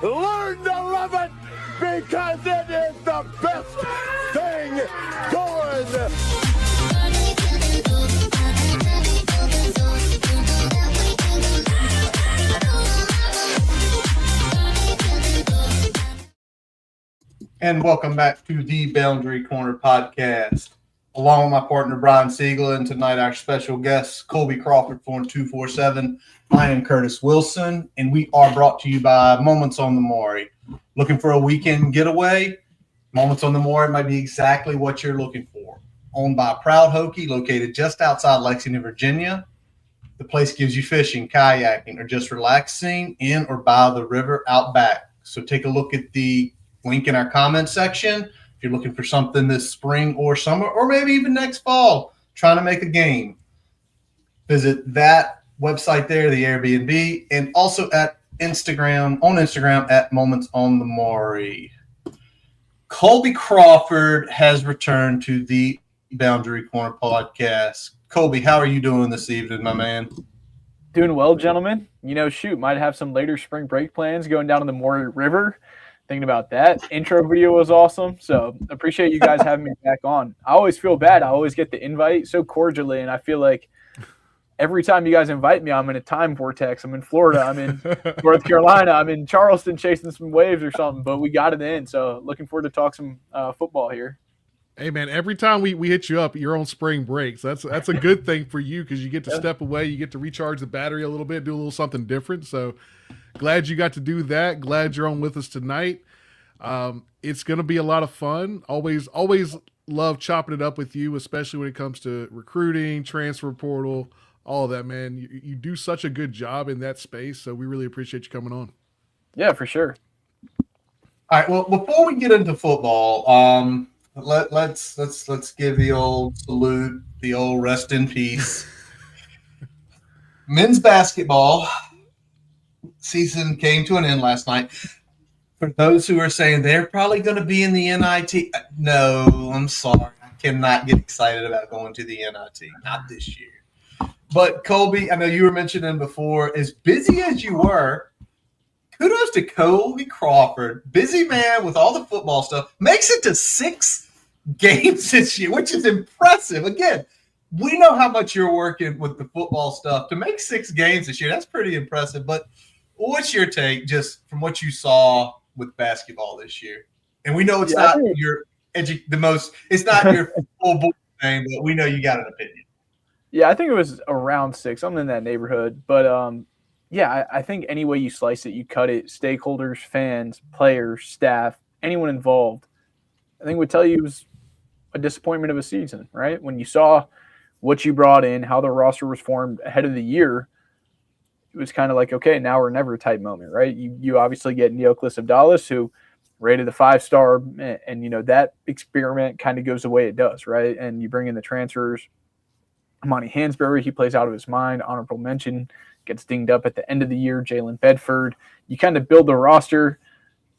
Learn to love it because it is the best thing going. And welcome back to the Boundary Corner podcast. Along with my partner, Brian Siegel, and tonight our special guest, Kolby Crawford, 4247. I am Curtis Wilson, and we are brought to you by Moments on the Maury. Looking for a weekend getaway? Moments on the Maury might be exactly what you're looking for. Owned by a proud Hokie located just outside Lexington, Virginia. The place gives you fishing, kayaking, or just relaxing in or by the river out back. So take a look at the link in our comment section. If you're looking for something this spring or summer, or maybe even next fall, trying to make a game, visit that website there, the Airbnb, and also at Instagram at Moments on the Maury. Kolby Crawford has returned to the Boundary Corner podcast. Kolby, how are you doing this evening, my man? Doing well, gentlemen. Might have some later spring break plans going down to the Maury River. Thinking about that. Intro video was awesome, so appreciate you guys having me back on. I always feel bad. I always get the invite so cordially, and I feel like every time you guys invite me, I'm in a time vortex. I'm in Florida. I'm in North Carolina. I'm in Charleston chasing some waves or something, but we got it in, so looking forward to talk some football here. Hey, man, every time we hit you up, you're on spring breaks. That's a good thing for you because you get to step away. You get to recharge the battery a little bit, do a little something different. So glad you got to do that. Glad you're on with us tonight. It's going to be a lot of fun. Always love chopping it up with you, especially when it comes to recruiting, transfer portal, all of that, man. You do such a good job in that space, so we really appreciate you coming on. Yeah, for sure. All right, well, before we get into football, let's give the old salute, the old rest in peace. Men's basketball season came to an end last night. For those who are saying they're probably going to be in the NIT, no, I'm sorry. I cannot get excited about going to the NIT. Not this year. But, Kolby, I know you were mentioning before, as busy as you were, kudos to Kolby Crawford. Busy man with all the football stuff. Makes it to 6 games this year, which is impressive. Again, we know how much you're working with the football stuff. To make 6 games this year, that's pretty impressive. But what's your take just from what you saw with basketball this year? And we know it's not your it's not your full board thing, but we know you got an opinion. Yeah, I think it was around 6. I'm in that neighborhood. But, I think any way you slice it, you cut it, stakeholders, fans, players, staff, anyone involved, I think would tell you it was a disappointment of a season, right? When you saw what you brought in, how the roster was formed ahead of the year, it was kind of like, okay, now or never type moment, right? You obviously get Neoklis Abdallas, who rated a 5-star, and that experiment kind of goes the way it does, right? And you bring in the transfers. Monty Hansberry, he plays out of his mind. Honorable mention, gets dinged up at the end of the year. Jalen Bedford. You kind of build the roster,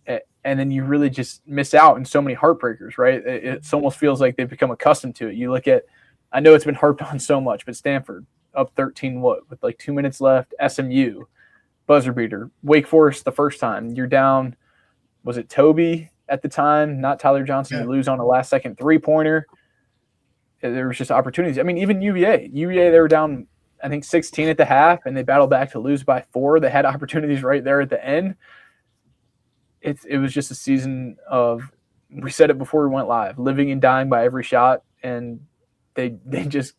and then you really just miss out in so many heartbreakers, right? It almost feels like they've become accustomed to it. You look at, I know it's been harped on so much, but Stanford up 13, with like 2 minutes left. SMU, buzzer beater. Wake Forest the first time. You're down, was it Toby at the time? Not Tyler Johnson. Yeah. You lose on a last-second three-pointer. There was just opportunities. I mean, even UVA, they were down, I think, 16 at the half, and they battled back to lose by 4. They had opportunities right there at the end. It was just a season of, we said it before we went live, living and dying by every shot, and they just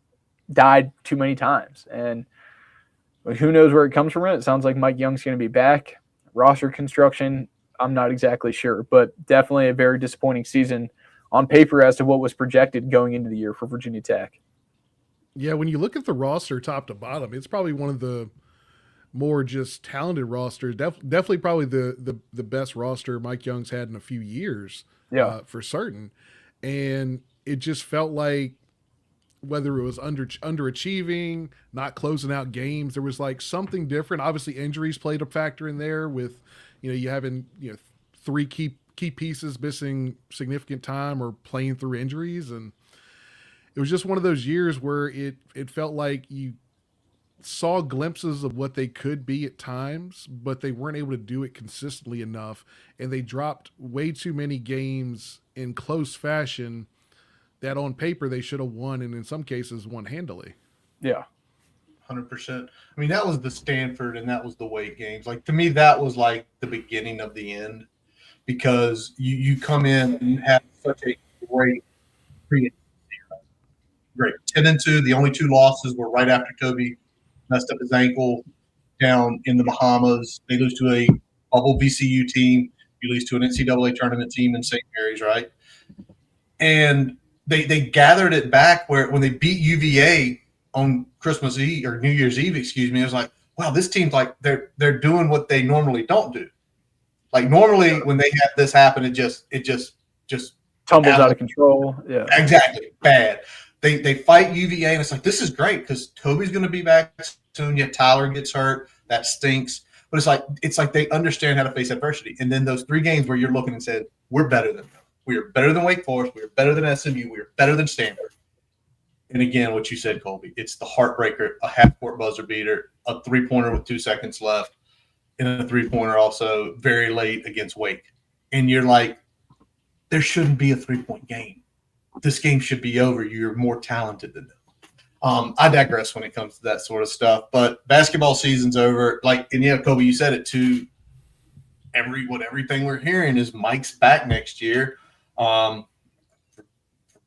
died too many times. And who knows where it comes from. It sounds like Mike Young's going to be back. Roster construction, I'm not exactly sure, but definitely a very disappointing season on paper as to what was projected going into the year for Virginia Tech. Yeah, when you look at the roster top to bottom, it's probably one of the more just talented rosters. Definitely probably the best roster Mike Young's had in a few years, for certain. And it just felt like whether it was underachieving, not closing out games, there was like something different. Obviously, injuries played a factor in there with, you having 3 key pieces missing significant time or playing through injuries. And it was just one of those years where it felt like you saw glimpses of what they could be at times, but they weren't able to do it consistently enough, and they dropped way too many games in close fashion that on paper they should have won, and in some cases won handily. Yeah. 100%. I mean, that was the Stanford and that was the Wake games. Like, to me, that was like the beginning of the end, because you come in and you have such a great 10-2. The only 2 losses were right after Kobe messed up his ankle down in the Bahamas. They lose to a bubble VCU team. You lose to an NCAA tournament team in St. Mary's, right? And they gathered it back when they beat UVA on Christmas Eve or New Year's Eve, excuse me. I was like, wow, this team's like they're doing what they normally don't do. Like, normally when they have this happen, it just tumbles out of control. Yeah, exactly. Bad. They fight UVA, and it's like, this is great because Toby's going to be back soon. Yet Tyler gets hurt. That stinks. But it's like they understand how to face adversity. And then those 3 games where you're looking and said, we're better than them. We are better than Wake Forest. We are better than SMU. We are better than Stanford. And again, what you said, Kolby, it's the heartbreaker, a half-court buzzer beater, a 3-pointer with 2 seconds left, and a 3-pointer also very late against Wake. And you're like, there shouldn't be a 3-point game. This game should be over. You're more talented than them. I digress when it comes to that sort of stuff. But basketball season's over. Like, and yeah, Kolby, you said it too. Everything we're hearing is Mike's back next year. For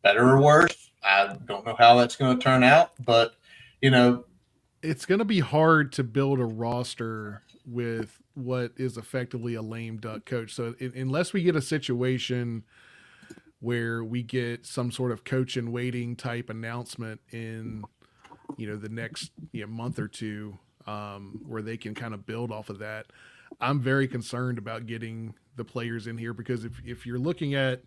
better or worse, I don't know how that's going to turn out, but it's going to be hard to build a roster with what is effectively a lame duck coach. So unless we get a situation where we get some sort of coach in waiting type announcement in, the next month or two, where they can kind of build off of that, I'm very concerned about getting the players in here, because if you're looking at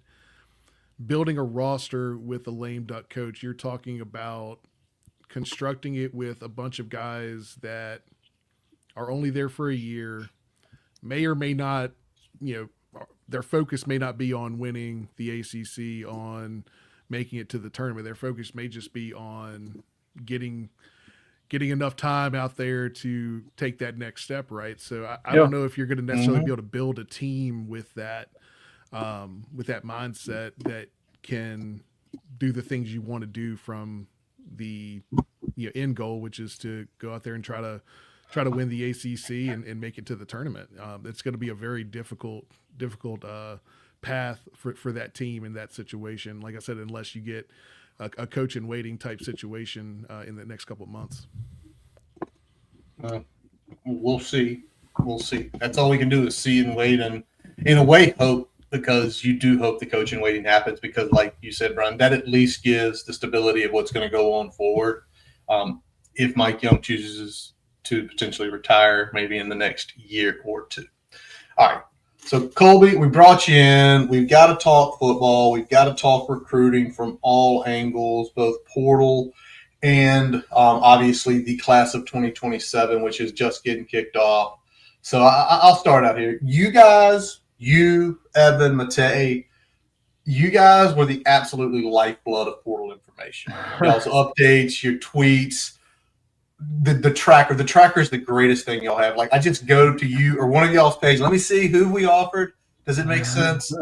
building a roster with a lame duck coach, you're talking about constructing it with a bunch of guys that are only there for a year, may or may not, their focus may not be on winning the ACC, on making it to the tournament. Their focus may just be on getting enough time out there to take that next step, right? So I don't know if you're going to necessarily be able to build a team with that mindset that can do the things you want to do from the end goal, which is to go out there and try to win the ACC and make it to the tournament. It's going to be a very difficult path for that team in that situation. Like I said, unless you get a coach in waiting type situation in the next couple of months. We'll see. That's all we can do is see and wait, and in a way hope, because you do hope the coach in waiting happens, because like you said, Brian, that at least gives the stability of what's going to go on forward. If Mike Young chooses to potentially retire maybe in the next year or two. All right. So, Kolby, we brought you in. We've got to talk football. We've got to talk recruiting from all angles, both portal and obviously the class of 2027, which is just getting kicked off. So I'll start out here. You guys, Evan, Matei, you guys were the absolutely lifeblood of portal information. Y'all's updates, your tweets, the tracker. The tracker is the greatest thing y'all have. Like, I just go to you or one of y'all's page. Let me see who we offered. Does it make sense?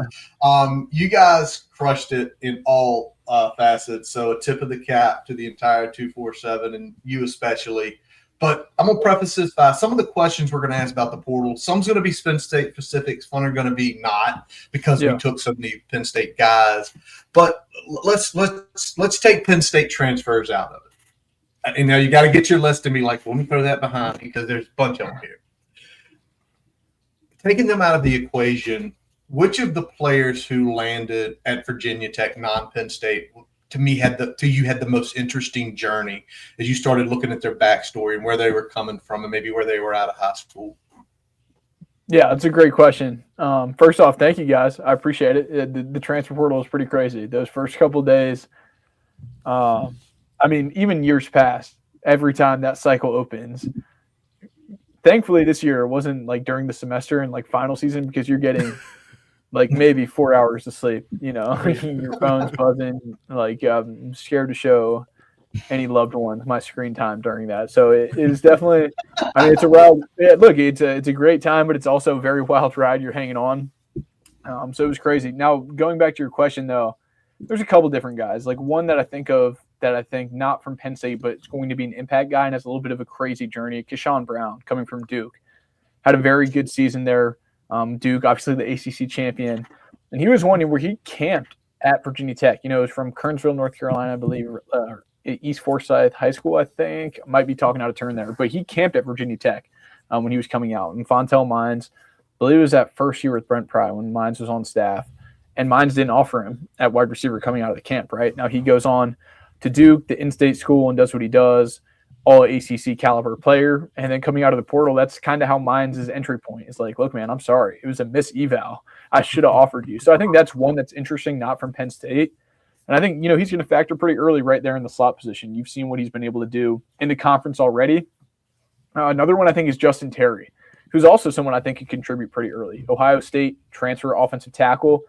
You guys crushed it in all facets. So a tip of the cap to the entire 247 and you especially. But I'm going to preface this by some of the questions we're going to ask about the portal. Some's going to be Penn State specific. Some are going to be not, because we took some of the Penn State guys. But let's take Penn State transfers out of it. And now you got to get your list and be like, let me throw that behind me, because there's a bunch of them here. Taking them out of the equation, which of the players who landed at Virginia Tech, non-Penn State, to me had the most interesting journey as you started looking at their backstory and where they were coming from and maybe where they were out of high school? Yeah, that's a great question. First off, thank you guys. I appreciate it. The transfer portal is pretty crazy. Those first couple of days, I mean, even years past, every time that cycle opens. Thankfully, this year it wasn't like during the semester and like final season, because you're getting like maybe 4 hours of sleep, your phone's buzzing, like I'm scared to show any loved ones my screen time during that. So it is definitely, I mean, it's a wild, look, it's a great time, but it's also a very wild ride you're hanging on. So it was crazy. Now, going back to your question, though, there's a couple different guys. Like one that I think of that I think not from Penn State, but it's going to be an impact guy and has a little bit of a crazy journey. Keyshawn Brown, coming from Duke, had a very good season there. Duke, obviously the ACC champion. And he was one where he camped at Virginia Tech. You know, it was from Kernersville, North Carolina, I believe, East Forsyth High School, I think. I might be talking out of turn there. But he camped at Virginia Tech when he was coming out. And Fontel Mines, I believe it was that first year with Brent Pry when Mines was on staff. And Mines didn't offer him at wide receiver coming out of the camp, right? Now he goes on to Duke, the in-state school, and does what he does, all ACC caliber player. And then coming out of the portal, that's kind of how Mines' entry point is like, look, man, I'm sorry. It was a mis-eval. I should have offered you. So I think that's one that's interesting, not from Penn State. And I think, you know, he's going to factor pretty early right there in the slot position. You've seen what he's been able to do in the conference already. Another one I think is Justin Terry, who's also someone I think could contribute pretty early. Ohio State transfer offensive tackle.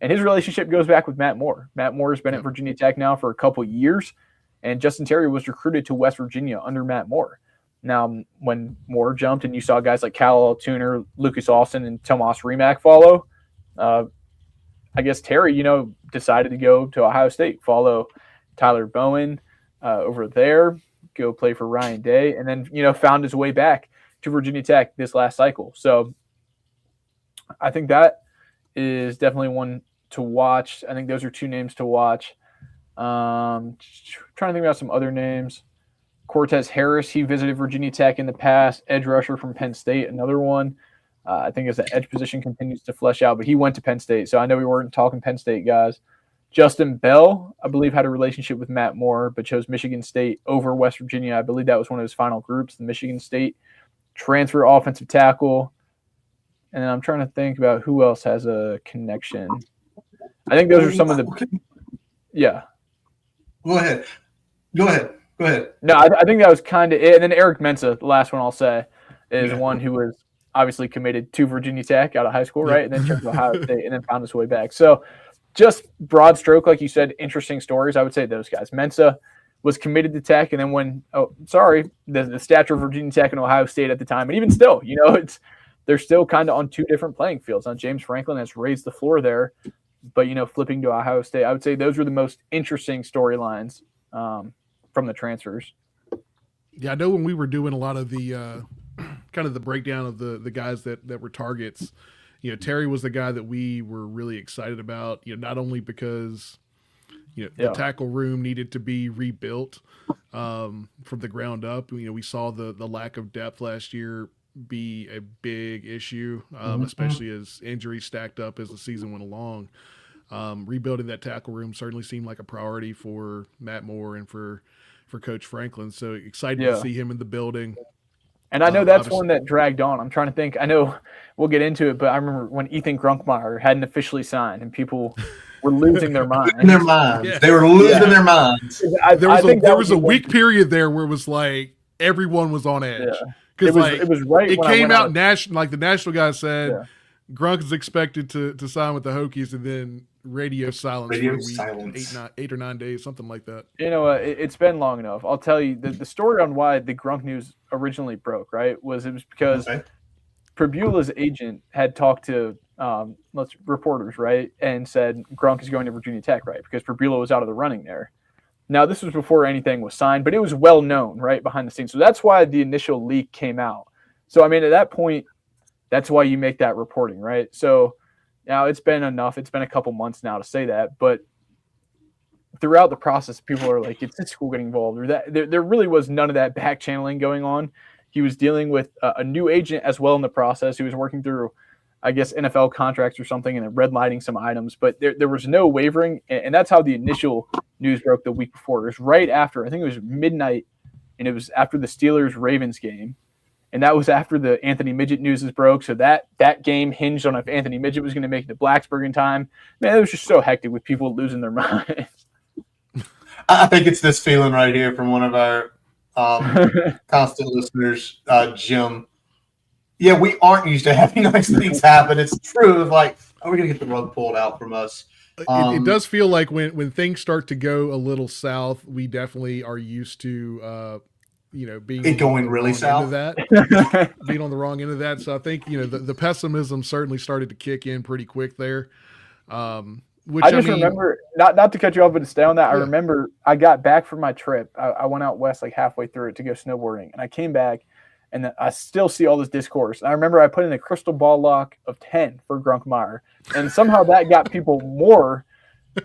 And his relationship goes back with Matt Moore. Matt Moore has been at Virginia Tech now for a couple years. And Justin Terry was recruited to West Virginia under Matt Moore. Now, when Moore jumped and you saw guys like Cal Tuner, Lucas Austin, and Tomas Rimac follow, I guess Terry, you know, decided to go to Ohio State, follow Tyler Bowen over there, go play for Ryan Day, and then, you know, found his way back to Virginia Tech this last cycle. So I think that is definitely one to watch. I think those are two names to watch. Trying to think about some other names. Cortez Harris, he visited Virginia Tech in the past. Edge rusher from Penn State, another one. I think as the edge position continues to flesh out, but he went to Penn State. So I know we weren't talking Penn State guys. Justin Bell, I believe, had a relationship with Matt Moore, but chose Michigan State over West Virginia. I believe that was one of his final groups, the Michigan State transfer offensive tackle. And then I'm trying to think about who else has a connection. I think those are some of the – yeah. Go ahead. No, I think that was kind of it. And then Eric Mensah, the last one I'll say, is one who was obviously committed to Virginia Tech out of high school, right? And then turned to Ohio State and then found his way back. So just broad stroke, like you said, interesting stories. I would say those guys. Mensah was committed to Tech, and then when the stature of Virginia Tech and Ohio State at the time, and even still, you know, they're still kind of on two different playing fields. Now, James Franklin has raised the floor there, but, you know, flipping to Ohio State, I would say those were the most interesting storylines from the transfers. Yeah, I know when we were doing a lot of the kind of the breakdown of the guys that were targets, you know, Terry was the guy that we were really excited about, you know, not only because, you know, the tackle room needed to be rebuilt from the ground up. You know, we saw the lack of depth last year be a big issue, especially as injuries stacked up as the season went along. Rebuilding that tackle room certainly seemed like a priority for Matt Moore and for Coach Franklin. So excited to see him in the building. And I know that's one that dragged on. I'm trying to think. I know we'll get into it, but I remember when Ethan Grunkmeyer hadn't officially signed and people were losing their minds. Yeah. They were losing their minds. There was a week period there where it was like everyone was on edge. Because it was right. It came out national, like the national guy said, Grunk is expected to sign with the Hokies, and then radio silence for a week, 8 or 9 days, something like that. You know, it's been long enough. I'll tell you the story on why the Grunk news originally broke. Right, it was because Prebula's agent had talked to reporters, right, and said Grunk is going to Virginia Tech, right, because Prebula was out of the running there. Now, this was before anything was signed, but it was well known, right, behind the scenes. So that's why the initial leak came out. So, I mean, at that point, that's why you make that reporting, right? So now it's been enough. It's been a couple months now to say that. But throughout the process, people are like, it's school getting involved. Or that there really was none of that back channeling going on. He was dealing with a new agent as well in the process. He was working through, I guess, NFL contracts or something and then redlining some items. But there was no wavering. And that's how the initial news broke the week before. It was right after, I think it was midnight, and it was after the Steelers-Ravens game. And that was after the Anthony Midget news is broke. So that game hinged on if Anthony Midget was going to make it to Blacksburg in time. Man, it was just so hectic with people losing their minds. I think it's this feeling right here from one of our constant listeners, Jim. Yeah, we aren't used to having nice things happen. It's true. Like, are we going to get the rug pulled out from us? It does feel like when things start to go a little south, we definitely are used to, being going really south. Being on the wrong end of that. So I think the pessimism certainly started to kick in pretty quick there. Remember, not to cut you off, but to stay on that. Yeah. I remember I got back from my trip. I went out west like halfway through it to go snowboarding, and I came back, and I still see all this discourse. And I remember I put in a crystal ball lock of 10 for Grunkmeyer, and somehow that got people more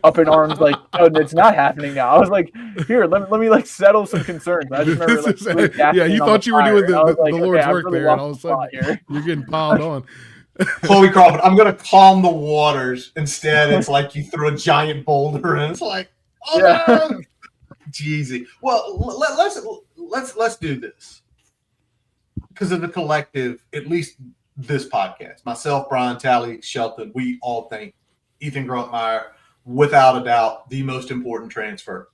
up in arms, like, oh, it's not happening now. I was like, here, let me like settle some concerns. I just remember you thought you were doing the Lord's work there, and all of a sudden you're getting piled on. Kolby Crawford, I'm gonna calm the waters. Instead, it's like you threw a giant boulder, and it's like, oh no, Jeezy. Well, let's do this because of the collective. At least this podcast, myself, Brian, Tally, Shelton, we all think Ethan Grunkmeyer, without a doubt, the most important transfer,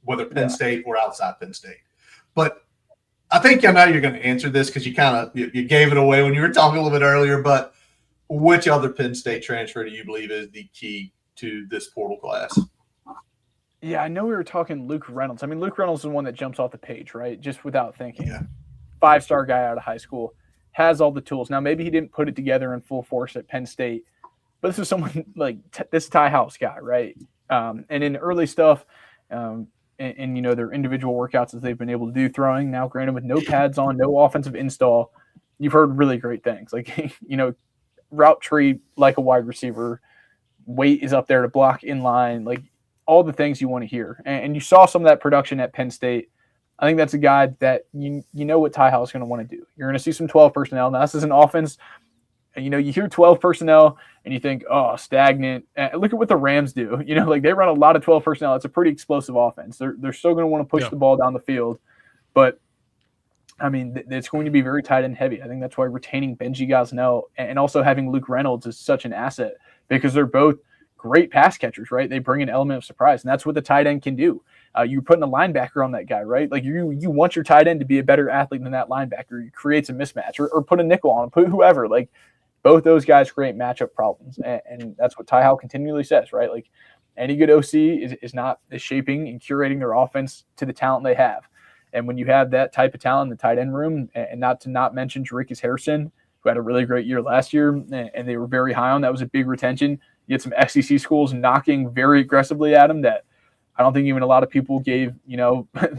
whether Penn State or outside Penn State. But I think I know you're going to answer this because you gave it away when you were talking a little bit earlier. But which other Penn State transfer do you believe is the key to this portal class? Yeah, I know we were talking Luke Reynolds. I mean, Luke Reynolds is the one that jumps off the page, right? Just without thinking. Yeah. 5-star guy out of high school, has all the tools. Now, maybe he didn't put it together in full force at Penn State, but this is someone like this Ty House guy, right? And in early stuff, and their individual workouts that they've been able to do throwing, now granted with no pads on, no offensive install, you've heard really great things. Like, route tree like a wide receiver, weight is up there to block in line, like all the things you want to hear. And you saw some of that production at Penn State. I think that's a guy that you know what Ty House is going to want to do. You're going to see some 12 personnel. Now, this is an offense. You hear 12 personnel and you think, oh, stagnant. Look at what the Rams do. Like they run a lot of 12 personnel. It's a pretty explosive offense. They're still going to want to push the ball down the field. But, I mean, it's going to be very tight end heavy. I think that's why retaining Benji Gosnell and also having Luke Reynolds is such an asset because they're both great pass catchers, right? They bring an element of surprise, and that's what the tight end can do. You're putting a linebacker on that guy, right? Like you want your tight end to be a better athlete than that linebacker. It creates a mismatch or put a nickel on him, put whoever. Like both those guys create matchup problems, and that's what Ty Howe continually says, right? Like any good OC is shaping and curating their offense to the talent they have. And when you have that type of talent in the tight end room, and not to not mention Jarikus Harrison, who had a really great year last year, and they were very high on, that was a big retention. You had some SEC schools knocking very aggressively at him that I don't think even a lot of people gave,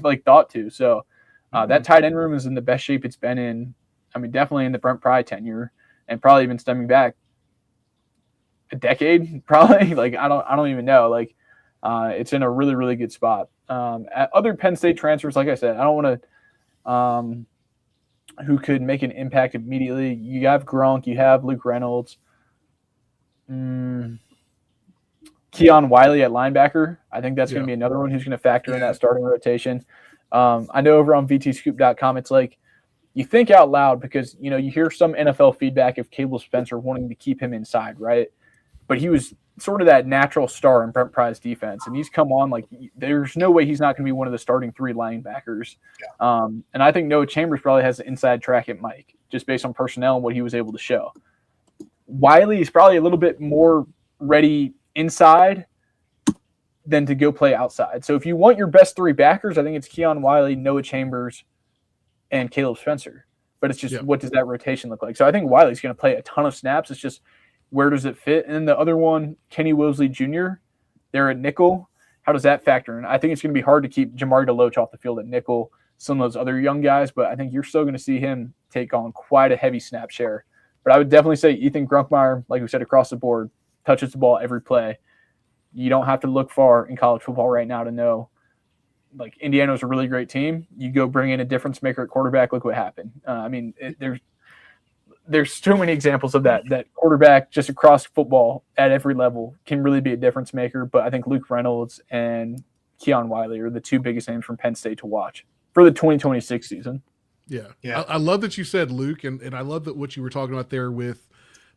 like thought to. So that tight end room is in the best shape it's been in. I mean, definitely in the Brent Pry tenure, and probably even stemming back a decade, probably. Like I don't even know. Like it's in a really, really good spot. At other Penn State transfers, like I said, I don't want to who could make an impact immediately. You have Gronk, you have Luke Reynolds. Keon Wiley at linebacker. I think that's going to be another one who's going to factor in that starting rotation. I know over on VTScoop.com, it's like you think out loud because, you hear some NFL feedback of Caleb Spencer wanting to keep him inside, right? But he was sort of that natural star in Brent Pry's defense, and he's come on like there's no way he's not going to be one of the starting 3 linebackers. Yeah. And I think Noah Chambers probably has the inside track at Mike just based on personnel and what he was able to show. Wiley is probably a little bit more ready inside than to go play outside. So if you want your best 3 backers, I think it's Keon Wiley, Noah Chambers, and Caleb Spencer. But it's just what does that rotation look like? So I think Wiley's going to play a ton of snaps. It's just where does it fit? And then the other one, Kenny Wilsley Jr., they're at nickel. How does that factor in? I think it's going to be hard to keep Jamari DeLoach off the field at nickel, some of those other young guys, but I think you're still going to see him take on quite a heavy snap share. But I would definitely say Ethan Grunkmeyer, like we said, across the board, touches the ball every play. You don't have to look far in college football right now to know, like, Indiana's a really great team. You go bring in a difference maker at quarterback, look what happened. There's so many examples of that quarterback just across football at every level can really be a difference maker. But I think Luke Reynolds and Keon Wiley are the 2 biggest names from Penn State to watch for the 2026 season. Yeah. I love that you said Luke, and I love that what you were talking about there with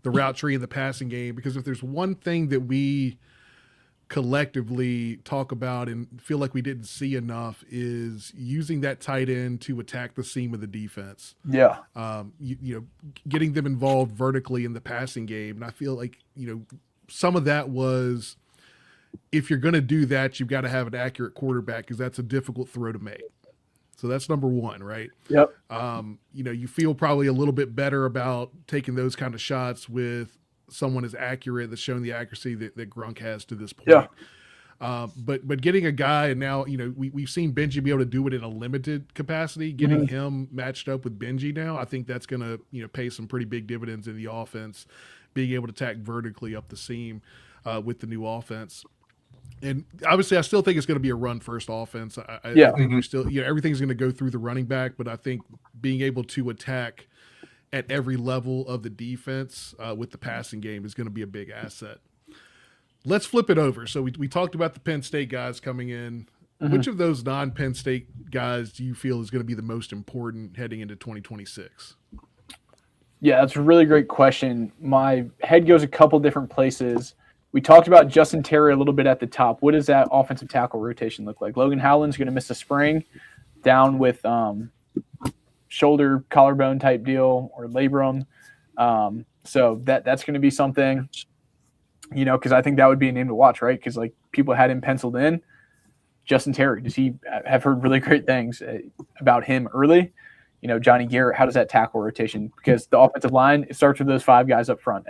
the route tree and the passing game, because if there's one thing that we collectively talk about and feel like we didn't see enough is using that tight end to attack the seam of the defense. Yeah. You know, getting them involved vertically in the passing game. And I feel like, you know, some of that was, if you're going to do that, you've got to have an accurate quarterback, because that's a difficult throw to make. So that's number one, right? Yep. You know, you feel probably a little bit better about taking those kind of shots with someone as accurate, that's shown the accuracy that Grunk has to this point. Yeah. But getting a guy, and now, you know, we've seen Benji be able to do it in a limited capacity. Getting him matched up with Benji now, I think that's going to, you know, pay some pretty big dividends in the offense, being able to attack vertically up the seam with the new offense. And obviously, I still think it's going to be a run-first offense. I think we're still, you know, everything's going to go through the running back, but I think being able to attack at every level of the defense with the passing game is going to be a big asset. Let's flip it over. So we talked about the Penn State guys coming in. Which of those non-Penn State guys do you feel is going to be the most important heading into 2026? Yeah, that's a really great question. My head goes a couple different places. We talked about Justin Terry a little bit at the top. What does that offensive tackle rotation look like? Logan Howland's going to miss a spring down with shoulder collarbone type deal or labrum. So that's going to be something, you know, because I think that would be a name to watch, right? Because like people had him penciled in. Justin Terry, does he have heard really great things about him early? You know, Johnny Garrett, how does that tackle rotation? Because the offensive line, it starts with those 5 guys up front.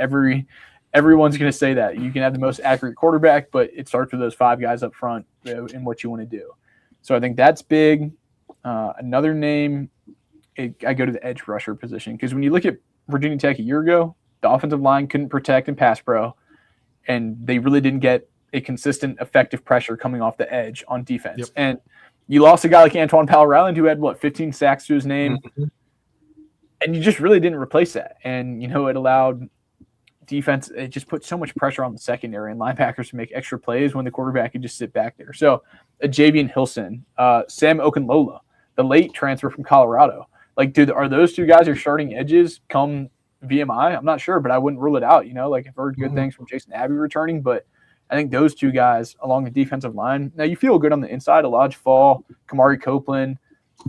Everyone's going to say that. You can have the most accurate quarterback, but it starts with those 5 guys up front in what you want to do. So I think that's big. Another name, I go to the edge rusher position, because when you look at Virginia Tech a year ago, the offensive line couldn't protect and pass pro, and they really didn't get a consistent, effective pressure coming off the edge on defense. Yep. And you lost a guy like Antoine Powell-Ryland who had, 15 sacks to his name, and you just really didn't replace that. And, you know, it allowed defense, it just put so much pressure on the secondary and linebackers to make extra plays when the quarterback could just sit back there. So Javian Hilson, Sam Okunlola, the late transfer from Colorado. Like, dude, are those 2 guys your starting edges come VMI? I'm not sure, but I wouldn't rule it out. You know, like I've heard good things from Jason Abbey returning, but I think those 2 guys along the defensive line. Now you feel good on the inside. Elijah Fall, Kamari Copeland,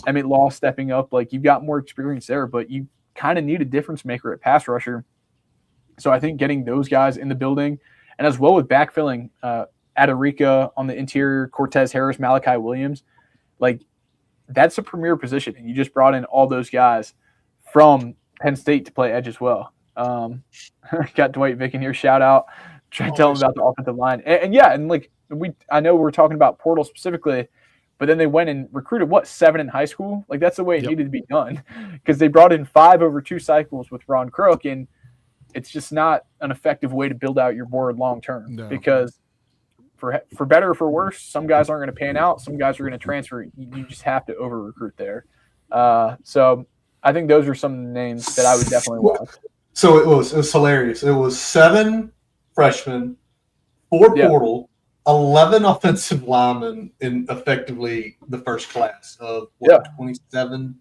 Emmett Law stepping up. Like you've got more experience there, but you kind of need a difference maker at pass rusher. So I think getting those guys in the building, and as well with backfilling Adarica on the interior, Cortez Harris, Malachi Williams, like that's a premier position. And you just brought in all those guys from Penn State to play edge as well. Got Dwight Vick in here, shout out. Try to tell him about the offensive line. And yeah, and like I know we're talking about portal specifically, but then they went and recruited 7 in high school? Like that's the way it needed to be done, because they brought in 5 over 2 cycles with Ron Crook, and it's just not an effective way to build out your board long term. No. Because for better or for worse, some guys aren't going to pan out, some guys are going to transfer. You just have to over recruit there. So I think those are some of the names that I would definitely watch. So it was hilarious. It was 7 freshmen, 4 portal, 11 offensive linemen in effectively the first class of 27.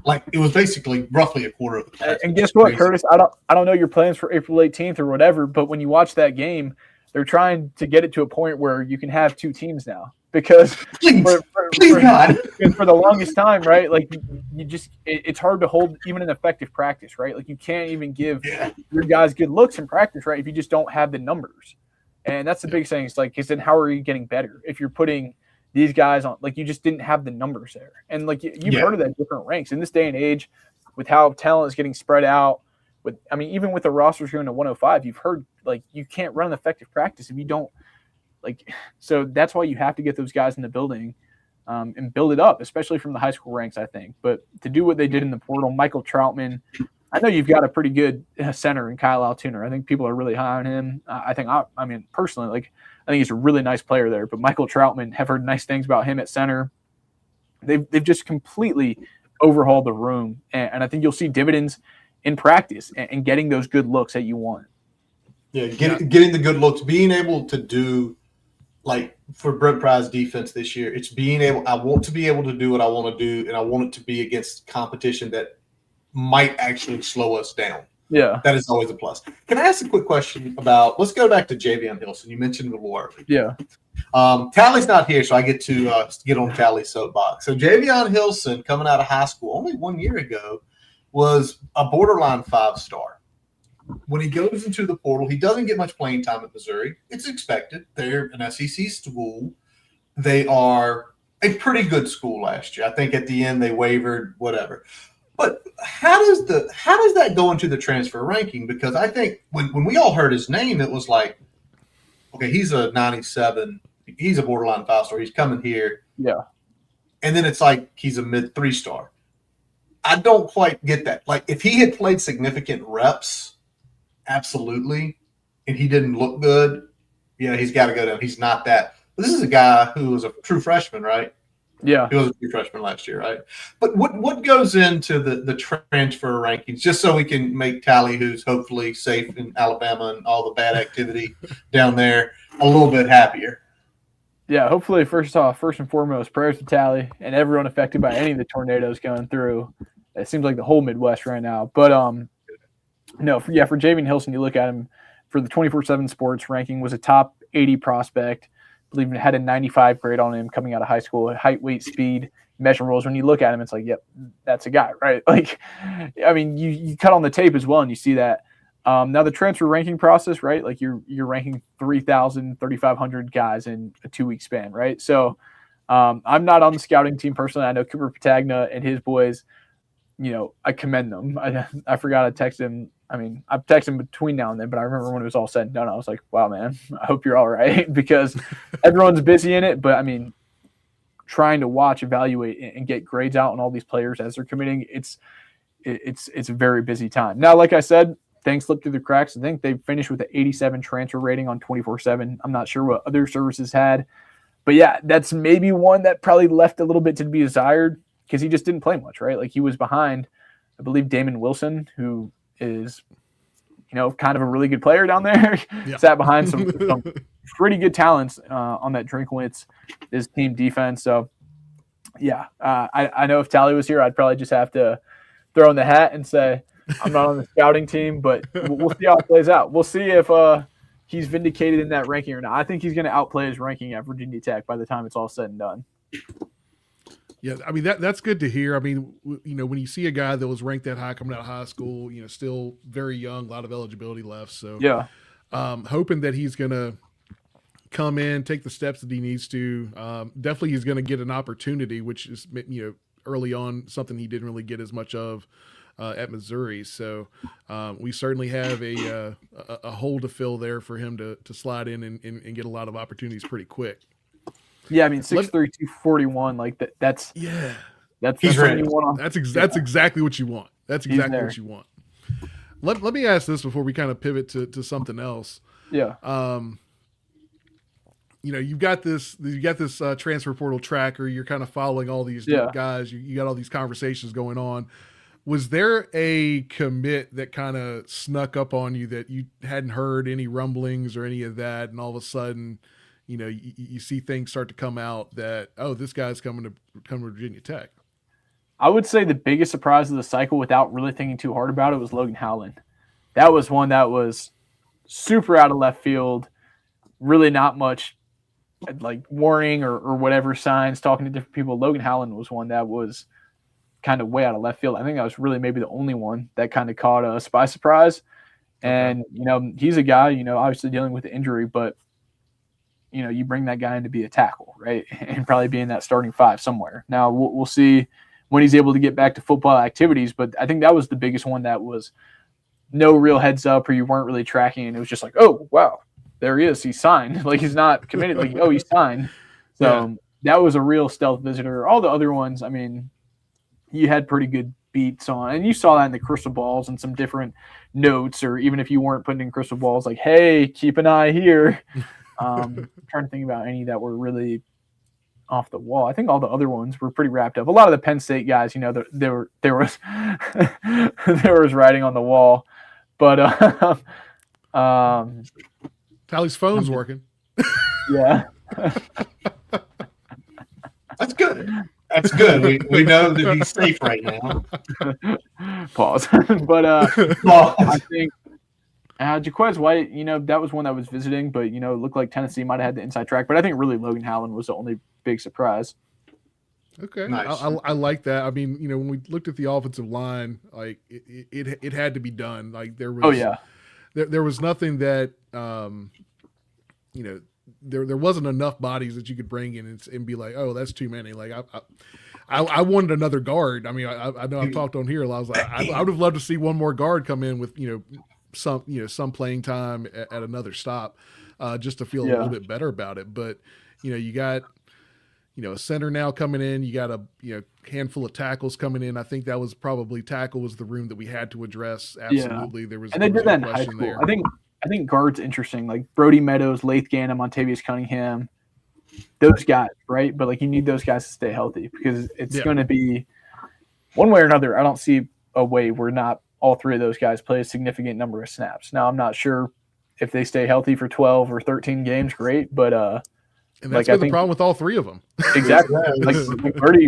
Like it was basically roughly a quarter of the class. And guess what, Curtis? I don't know your plans for April 18th or whatever, but when you watch that game, they're trying to get it to a point where you can have 2 teams now. Because for the longest time, right? Like you just it's hard to hold even an effective practice, right? Like you can't even give your guys good looks in practice, right? If you just don't have the numbers. And that's the big thing. It's like, then how are you getting better if you're putting these guys on? Like you just didn't have the numbers there. And like you've heard of that different ranks in this day and age, with how talent is getting spread out. Even with the rosters going to 105, you've heard like you can't run an effective practice if you don't. Like, so that's why you have to get those guys in the building and build it up, especially from the high school ranks, I think. But to do what they did in the portal, Michael Troutman, I know you've got a pretty good center in Kyle Altuner. I think people are really high on him. Personally, like, I think he's a really nice player there. But Michael Troutman, have heard nice things about him at center. They've just completely overhauled the room. And I think you'll see dividends in practice and getting those good looks that you want. Yeah, getting the good looks, being able to do, like for Brent Pry's defense this year, it's I want to be able to do what I want to do, and I want it to be against competition that might actually slow us down. Yeah. That is always a plus. Can I ask a quick question about? Let's go back to Javion Hilson. You mentioned the war. Yeah. Tally's not here, so I get to get on Tally's soapbox. So Javion Hilson, coming out of high school only 1 year ago, was a borderline 5-star. When he goes into the portal, he doesn't get much playing time at Missouri. It's expected. They're an SEC school. They are a pretty good school last year. I think at the end they wavered, whatever. But how does that go into the transfer ranking? Because I think when we all heard his name, it was like, okay, he's a 97. He's a borderline 5-star. He's coming here. Yeah. And then it's like he's a mid 3-star. I don't quite get that. Like, if he had played significant reps, absolutely, and he didn't look good, yeah, he's got to go down. He's not that. But this is a guy who was a true freshman, right? Yeah. He was a true freshman last year, right? But what goes into the transfer rankings, just so we can make Tally, who's hopefully safe in Alabama and all the bad activity down there, a little bit happier? Yeah, hopefully, first and foremost, prayers to Tally and everyone affected by any of the tornadoes going through. It seems like the whole Midwest right now. But no, for Javion Hilson, you look at him for the 24/7 Sports ranking, was a top 80 prospect. I believe it had a 95 grade on him coming out of high school. Height, weight, speed, measurables. When you look at him, it's like, yep, that's a guy, right? Like, I mean, you cut on the tape as well, and you see that. Now the transfer ranking process, right? Like you're ranking 3,000, 3,500 guys in a 2-week span, right? So I'm not on the scouting team personally. I know Cooper Patagna and his boys, I commend them. I forgot to text him. I mean, I've texted him between now and then, but I remember when it was all said and done, I was like, wow, man, I hope you're all right, because everyone's busy in it. But I mean, trying to watch, evaluate, and get grades out on all these players as they're committing, it's a very busy time. Now, like I said, things slipped through the cracks. I think they finished with an 87 transfer rating on 24/7. I'm not sure what other services had. But yeah, that's maybe one that probably left a little bit to be desired because he just didn't play much, right? Like he was behind, I believe, Damon Wilson, who is, kind of a really good player down there. Yeah. Sat behind some pretty good talents on that Drinkwitz, his team defense. So yeah, I know if Tally was here, I'd probably just have to throw in the hat and say, I'm not on the scouting team, but we'll see how it plays out. We'll see if he's vindicated in that ranking or not. I think he's going to outplay his ranking at Virginia Tech by the time it's all said and done. Yeah, I mean, that's good to hear. I mean, when you see a guy that was ranked that high coming out of high school, still very young, a lot of eligibility left. So yeah, hoping that he's going to come in, take the steps that he needs to. Definitely he's going to get an opportunity, which is, early on something he didn't really get as much of at Missouri. So we certainly have a hole to fill there for him to slide in and get a lot of opportunities pretty quick. Yeah, I mean 6'3", 241, like that's he's ready. That's exactly what you want. That's exactly what you want. Let me ask this before we kind of pivot to something else. Yeah. You've got this transfer portal tracker. You're kind of following all these guys. You got all these conversations going on. Was there a commit that kind of snuck up on you that you hadn't heard any rumblings or any of that, and all of a sudden, you see things start to come out that, oh, this guy's coming to Virginia Tech? I would say the biggest surprise of the cycle, without really thinking too hard about it, was Logan Howland. That was one that was super out of left field, really not much like warning or whatever signs, talking to different people. Logan Howland was one that was kind of way out of left field. I think that was really maybe the only one that kind of caught us by surprise. And, he's a guy, obviously dealing with the injury, but, you bring that guy in to be a tackle, right? And probably be in that starting 5 somewhere. Now we'll see when he's able to get back to football activities, but I think that was the biggest one that was no real heads up, or you weren't really tracking. And it was just like, oh, wow, there he is. He's signed. Like, he's not committed. Like, oh, he's signed. So that was a real stealth visitor. All the other ones, I mean, you had pretty good beats on, and you saw that in the crystal balls and some different notes, or even if you weren't putting in crystal balls, like, hey, keep an eye here. I'm trying to think about any that were really off the wall. I think all the other ones were pretty wrapped up. A lot of the Penn State guys, there was there was writing on the wall, but Tally's phone's working. Yeah. That's good. That's good. We know that he's safe right now. Pause. But Well, I think Jaquez White, that was one that was visiting, but it looked like Tennessee might have had the inside track. But I think really Logan Howland was the only big surprise. Okay, nice. I like that. I mean, when we looked at the offensive line, like it had to be done. Like there was, there was nothing that there wasn't enough bodies that you could bring in and be like, oh, that's too many. Like I wanted another guard. I mean, I know I've talked on here a lot. I was like, I would have loved to see one more guard come in with some playing time at another stop, just to feel a little bit better about it. But you got a center now coming in. You got a handful of tackles coming in. I think that was probably tackle was the room that we had to address. Absolutely, there was. And they did that in high question school. there. I think guard's interesting, like Brody Meadows, Lath Gannon, Montavious Cunningham, those guys, right? But you need those guys to stay healthy because it's going to be one way or another. I don't see a way where not all three of those guys play a significant number of snaps. Now I'm not sure if they stay healthy for 12 or 13 games, great, but and that's been the problem with all three of them. Exactly.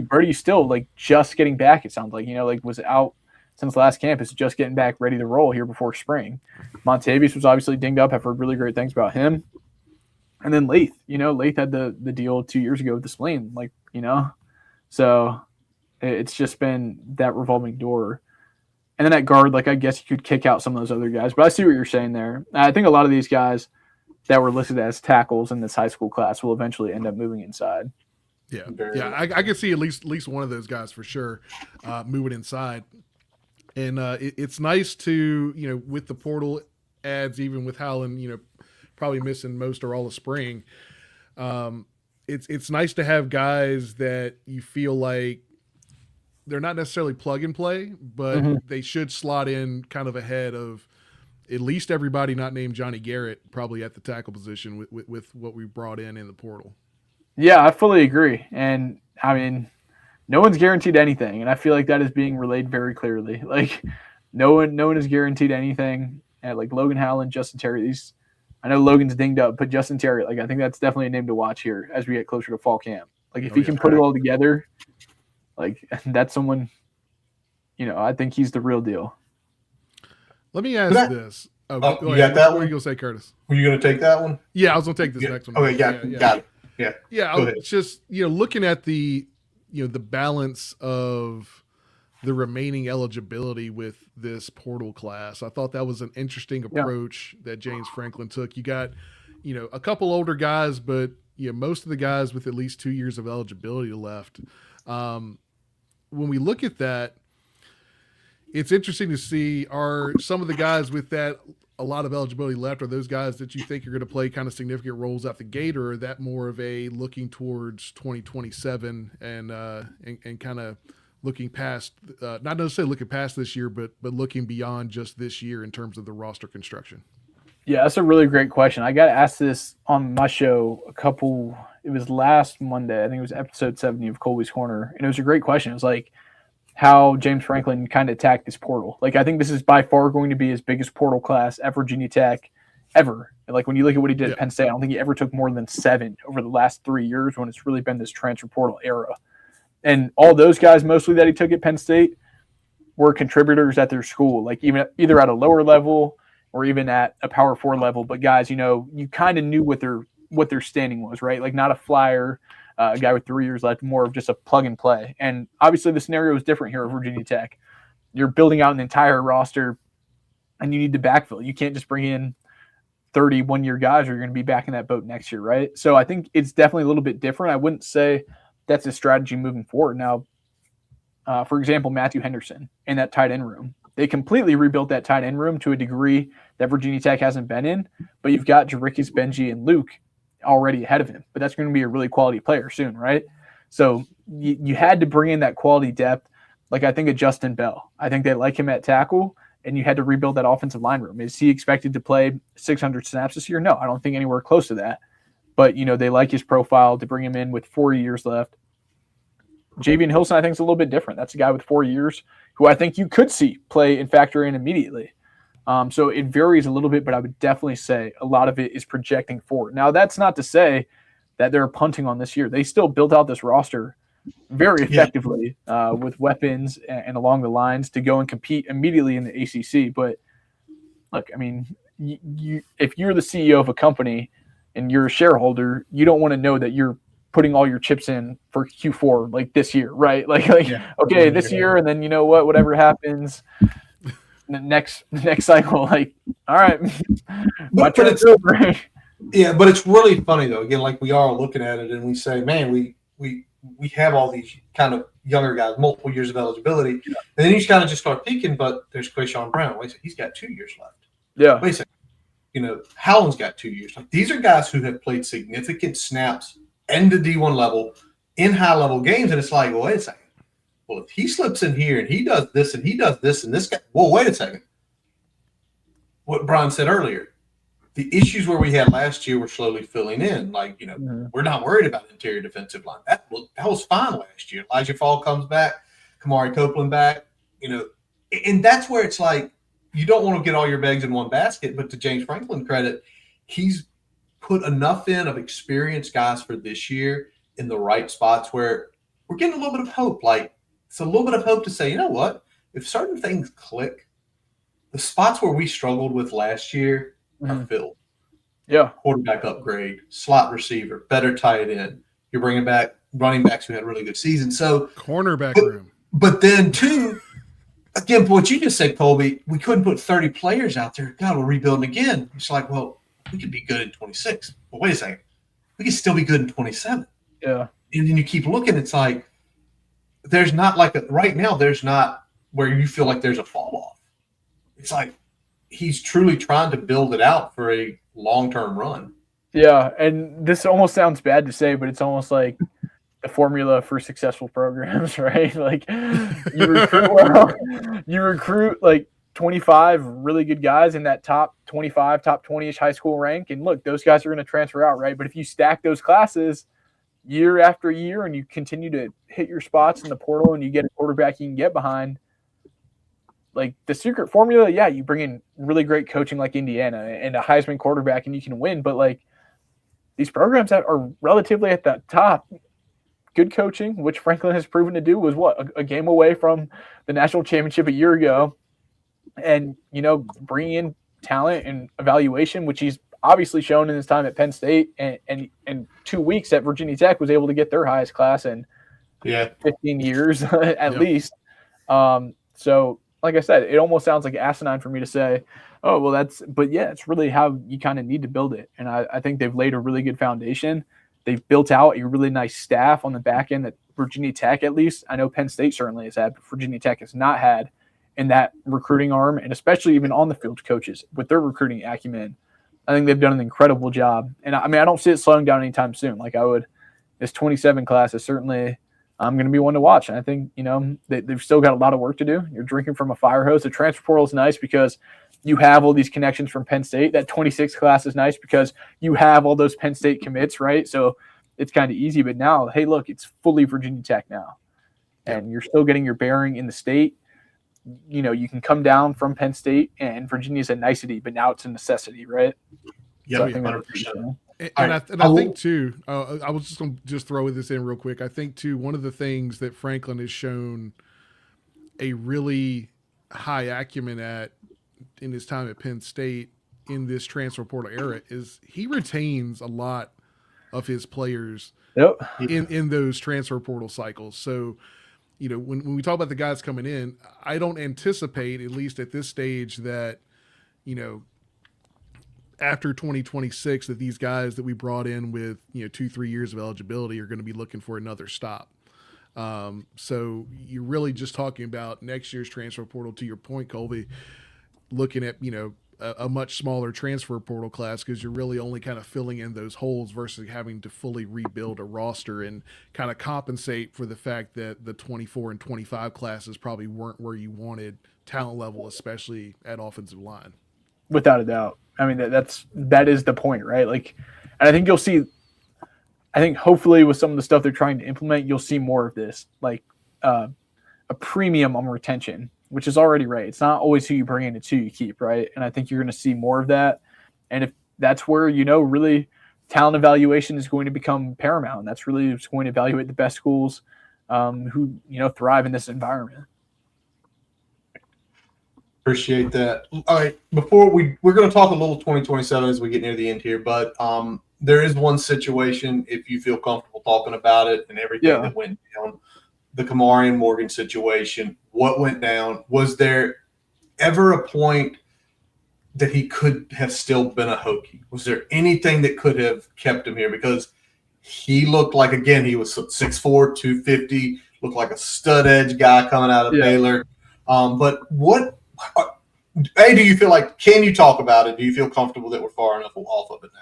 Birdie's still just getting back. It sounds like was out since last camp. Is just getting back ready to roll here before spring. Montavious was obviously dinged up. I've heard really great things about him. And then Lath, Lath had the deal 2 years ago with the spleen, so it's just been that revolving door. And then at guard, I guess you could kick out some of those other guys, but I see what you're saying there. I think a lot of these guys that were listed as tackles in this high school class will eventually end up moving inside. Yeah, I can see at least one of those guys for sure moving inside. And it's nice to, with the portal ads, even with Howland, probably missing most or all of spring. It's nice to have guys that you feel like they're not necessarily plug and play, but they should slot in kind of ahead of at least everybody not named Johnny Garrett, probably at the tackle position with what we brought in the portal. Yeah, I fully agree. And I mean, no one's guaranteed anything, and I feel like that is being relayed very clearly. No one is guaranteed anything. And Logan Howland, Justin Terry, I know Logan's dinged up, but Justin Terry, I think that's definitely a name to watch here as we get closer to fall camp. If he can put it all together, that's someone, I think he's the real deal. Let me ask this. You got that one? What are you going to say, Curtis? Were you going to take that one? Yeah, I was going to take this next one. Okay, got it. Yeah, I was just looking at the the balance of the remaining eligibility with this portal class. I thought that was an interesting approach that James Franklin took. You got a couple older guys, but most of the guys with at least 2 years of eligibility left. When we look at that, it's interesting to see, are some of the guys with that a lot of eligibility left, are those guys that you think are going to play kind of significant roles out the gate, or are that more of a looking towards 2027 and kind of looking past, not necessarily looking past this year, but looking beyond just this year in terms of the roster construction? Yeah, that's a really great question. I got asked this on my show it was last Monday. I think it was episode 70 of Kolby's Corner. And it was a great question. It was how James Franklin kind of attacked this portal. I think this is by far going to be his biggest portal class at Virginia Tech ever. When you look at what he did at Penn State, I don't think he ever took more than 7 over the last 3 years when it's really been this transfer portal era. And all those guys mostly that he took at Penn State were contributors at their school, even either at a lower level or even at a Power 4 level. But guys, you kind of knew what their standing was, right? Not a flyer, a guy with 3 years left, more of just a plug and play. And obviously the scenario is different here at Virginia Tech. You're building out an entire roster and you need to backfill. You can't just bring in 31-year guys or you're going to be back in that boat next year, right? So I think it's definitely a little bit different. I wouldn't say that's a strategy moving forward. Now, for example, Matthew Henderson in that tight end room. They completely rebuilt that tight end room to a degree that Virginia Tech hasn't been in, but you've got Jarickis, Benji, and Luke already ahead of him. But that's going to be a really quality player soon, right? So you had to bring in that quality depth. I think of Justin Bell. I think they like him at tackle, and you had to rebuild that offensive line room. Is he expected to play 600 snaps this year? No, I don't think anywhere close to that. But, they like his profile to bring him in with 4 years left. Javian Hilson, I think, is a little bit different. That's a guy with 4 years who I think you could see play and factor in immediately. So it varies a little bit, but I would definitely say a lot of it is projecting forward. Now, that's not to say that they're punting on this year. They still built out this roster very effectively with weapons and along the lines to go and compete immediately in the ACC. But look, I mean, if you're the CEO of a company and you're a shareholder, you don't want to know that you're putting all your chips in for Q4 like this year, right? Okay, this year, and then you know what, whatever happens the next cycle, like, all right, but it's over. Yeah, but it's really funny though. Again, like we are looking at it and we say, man, we have all these kind of younger guys, multiple years of eligibility, and then you kind of just start thinking, but there's Quayshawn Brown. Wait a second, he's got 2 years left. Yeah. Wait a second, you know, Howland's got 2 years. Like these are guys who have played significant snaps and the D1 level in high level games, and it's like, well, wait a second. Well, if he slips in here and he does this and he does this and this guy, well, wait a second. What Brian said earlier, the issues where we had last year were slowly filling in. Like, you know, we're not worried about interior defensive line. That was fine last year. Elijah Fall comes back, Kamari Copeland back, you know, and that's where it's like you don't want to get all your eggs in one basket. But to James Franklin credit, he's put enough in of experienced guys for this year in the right spots where we're getting a little bit of hope. Like, it's a little bit of hope to say, you know what, if certain things click, the spots where we struggled with last year are filled. Yeah. Quarterback upgrade, slot receiver, better tight end. You're bringing back running backs who had a really good season. So cornerback room. But then too, again, what you just said, Kolby, we couldn't put 30 players out there. God, we're rebuilding again. It's like, well, we could be good in 26. But wait a second. We could still be good in 27. Yeah. And then you keep looking, it's like there's not like right now, there's not where you feel like there's a fall off. It's like he's truly trying to build it out for a long-term run. Yeah, and this almost sounds bad to say, but it's almost like the formula for successful programs, right? Like you recruit like 25 really good guys in that top 25, top 20-ish high school rank, and look, those guys are going to transfer out, right? But if you stack those classes year after year and you continue to hit your spots in the portal and you get a quarterback you can get behind, like the secret formula, yeah, you bring in really great coaching like Indiana and a Heisman quarterback and you can win. But like these programs that are relatively at the top, good coaching, which Franklin has proven to do, was what, a game away from the national championship a year ago. And, you know, bringing in talent and evaluation, which he's obviously shown in his time at Penn State, and 2 weeks at Virginia Tech was able to get their highest class in 15 years at least. So, like I said, it almost sounds like asinine for me to say, oh, well, but yeah, it's really how you kind of need to build it. And I think they've laid a really good foundation. They've built out a really nice staff on the back end that Virginia Tech, at least, I know Penn State certainly has had, but Virginia Tech has not had in that recruiting arm, and especially even on the field coaches with their recruiting acumen. I think they've done an incredible job. And I mean, I don't see it slowing down anytime soon. Like this 27 class is certainly going to be one to watch. And I think, you know, they've still got a lot of work to do. You're drinking from a fire hose. The transfer portal is nice because you have all these connections from Penn State. That 26 class is nice because you have all those Penn State commits, right? So it's kind of easy. But now, hey, look, it's fully Virginia Tech now. And you're still getting your bearing in the state. You know, you can come down from Penn State, and Virginia's a nicety, but now it's a necessity, right? Yeah, so 100%. I think too, I was just going to throw this in real quick. I think too, one of the things that Franklin has shown a really high acumen at in his time at Penn State in this transfer portal era is he retains a lot of his players in those transfer portal cycles. So, you know, when we talk about the guys coming in, I don't anticipate, at least at this stage, that, you know, after 2026, that these guys that we brought in with, you know, 2-3 years of eligibility are going to be looking for another stop. So you're really just talking about next year's transfer portal, to your point, Kolby, looking at, you know, a much smaller transfer portal class because you're really only kind of filling in those holes versus having to fully rebuild a roster and kind of compensate for the fact that the 24 and 25 classes probably weren't where you wanted talent level, especially at offensive line. Without a doubt. I mean, that is the point, right? Like, and I think you'll see, I think hopefully with some of the stuff they're trying to implement, you'll see more of this, like a premium on retention, which is already right. It's not always who you bring in, it's who you keep, right? And I think you're going to see more of that. And if that's where, you know, really talent evaluation is going to become paramount. And that's really what's going to evaluate the best schools who thrive in this environment. Appreciate that. All right, before we're going to talk a little 2027 as we get near the end here, but there is one situation, if you feel comfortable talking about it and everything that went down, the Kamarian Morgan situation. What went down? Was there ever a point that he could have still been a Hokie? Was there anything that could have kept him here? Because he looked like, again, he was 6'4", 250, looked like a stud edge guy coming out of Baylor. But what – do you feel like – can you talk about it? Do you feel comfortable that we're far enough off of it now?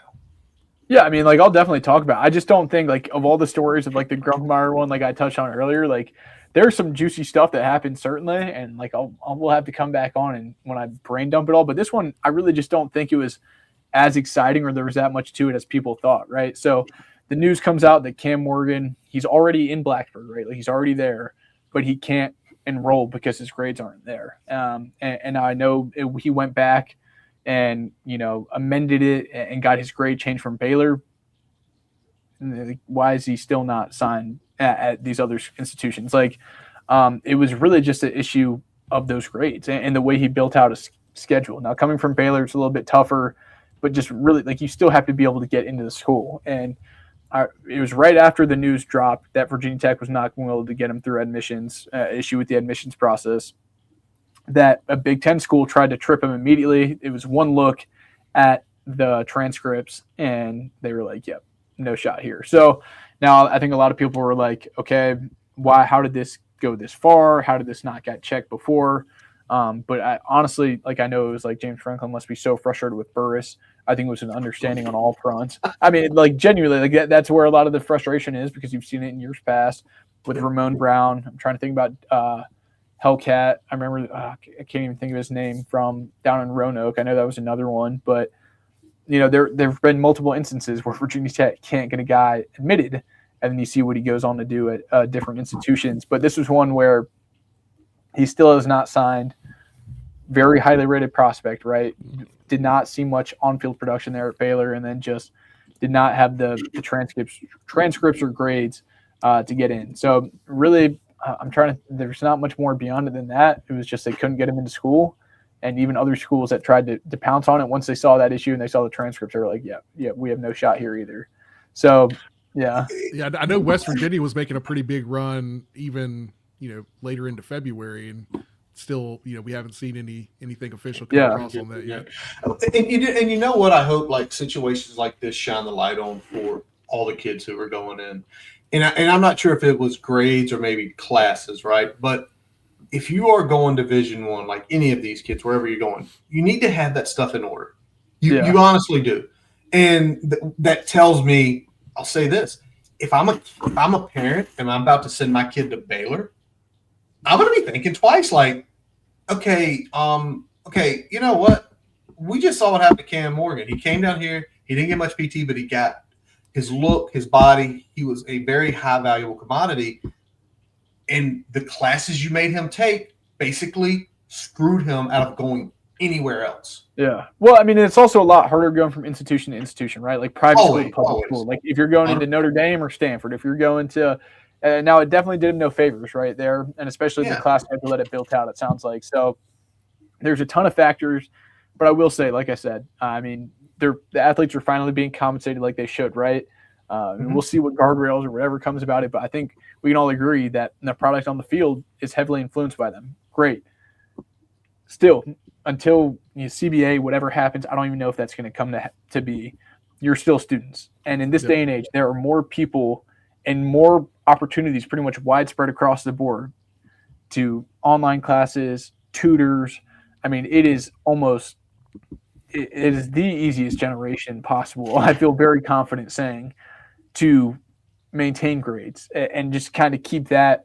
Yeah, I mean, like, I'll definitely talk about it. I just don't think, like, of all the stories of, like, the Grunkemeyer one, like I touched on earlier, like, there's some juicy stuff that happened, certainly, and, like, we'll have to come back on and when I brain dump it all. But this one, I really just don't think it was as exciting or there was that much to it as people thought, right? So the news comes out that Cam Morgan, he's already in Blacksburg, right? Like, he's already there, but he can't enroll because his grades aren't there. And I know he went back and, amended it and got his grade changed from Baylor. Why is he still not signed at these other institutions? Like, it was really just an issue of those grades and the way he built out a schedule. Now, coming from Baylor, it's a little bit tougher, but just really, like, you still have to be able to get into the school. And it was right after the news dropped that Virginia Tech was not going to be able to get him through admissions, issue with the admissions process, that a Big Ten school tried to trip him immediately. It was one look at the transcripts, and they were like, yep, no shot here. So now I think a lot of people were like, okay, how did this go this far? How did this not get checked before? But I honestly, like, I know it was like James Franklin must be so frustrated with Burris. I think it was an understanding on all fronts. I mean, like, genuinely, like, that's where a lot of the frustration is, because you've seen it in years past with Ramon Brown. I'm trying to think about Hellcat. I remember, I can't even think of his name, from down in Roanoke. I know that was another one, but there have been multiple instances where Virginia Tech can't get a guy admitted, and then you see what he goes on to do at different institutions. But this was one where he still is not signed. Very highly rated prospect, right? Did not see much on-field production there at Baylor, and then just did not have the transcripts or grades to get in. So really, there's not much more beyond it than that. It was just they couldn't get him into school, and even other schools that tried to pounce on it, once they saw that issue and they saw the transcripts, they were like, yeah, we have no shot here either. So, yeah. Yeah, I know West Virginia was making a pretty big run even, later into February, and still, we haven't seen anything official come across on that yet. And you know what? I hope, like, situations like this shine the light on for all the kids who are going in. And I'm not sure if it was grades or maybe classes, right? But if you are going Division I, like any of these kids, wherever you're going, you need to have that stuff in order. You honestly do. And that tells me, I'll say this: if I'm a parent and I'm about to send my kid to Baylor, I'm going to be thinking twice. Like, okay, you know what? We just saw what happened to Cam Morgan. He came down here. He didn't get much PT, but he got his look, his body. He was a very high valuable commodity. And the classes you made him take basically screwed him out of going anywhere else. Yeah. Well, I mean, it's also a lot harder going from institution to institution, right? Like private school to public school. Like if you're going into Notre Dame or Stanford, if you're going to now it definitely did him no favors right there, and especially the class schedule that it built out, it sounds like. So there's a ton of factors, but I will say, like I said, I mean, the athletes are finally being compensated like they should, right? And we'll see what guardrails or whatever comes about it, but I think we can all agree that the product on the field is heavily influenced by them. Great. Still, until CBA, whatever happens, I don't even know if that's going to come to be. You're still students. And in this day and age, there are more people and more opportunities pretty much widespread across the board to online classes, tutors. I mean, it is the easiest generation possible. I feel very confident saying, to maintain grades and just kind of keep that.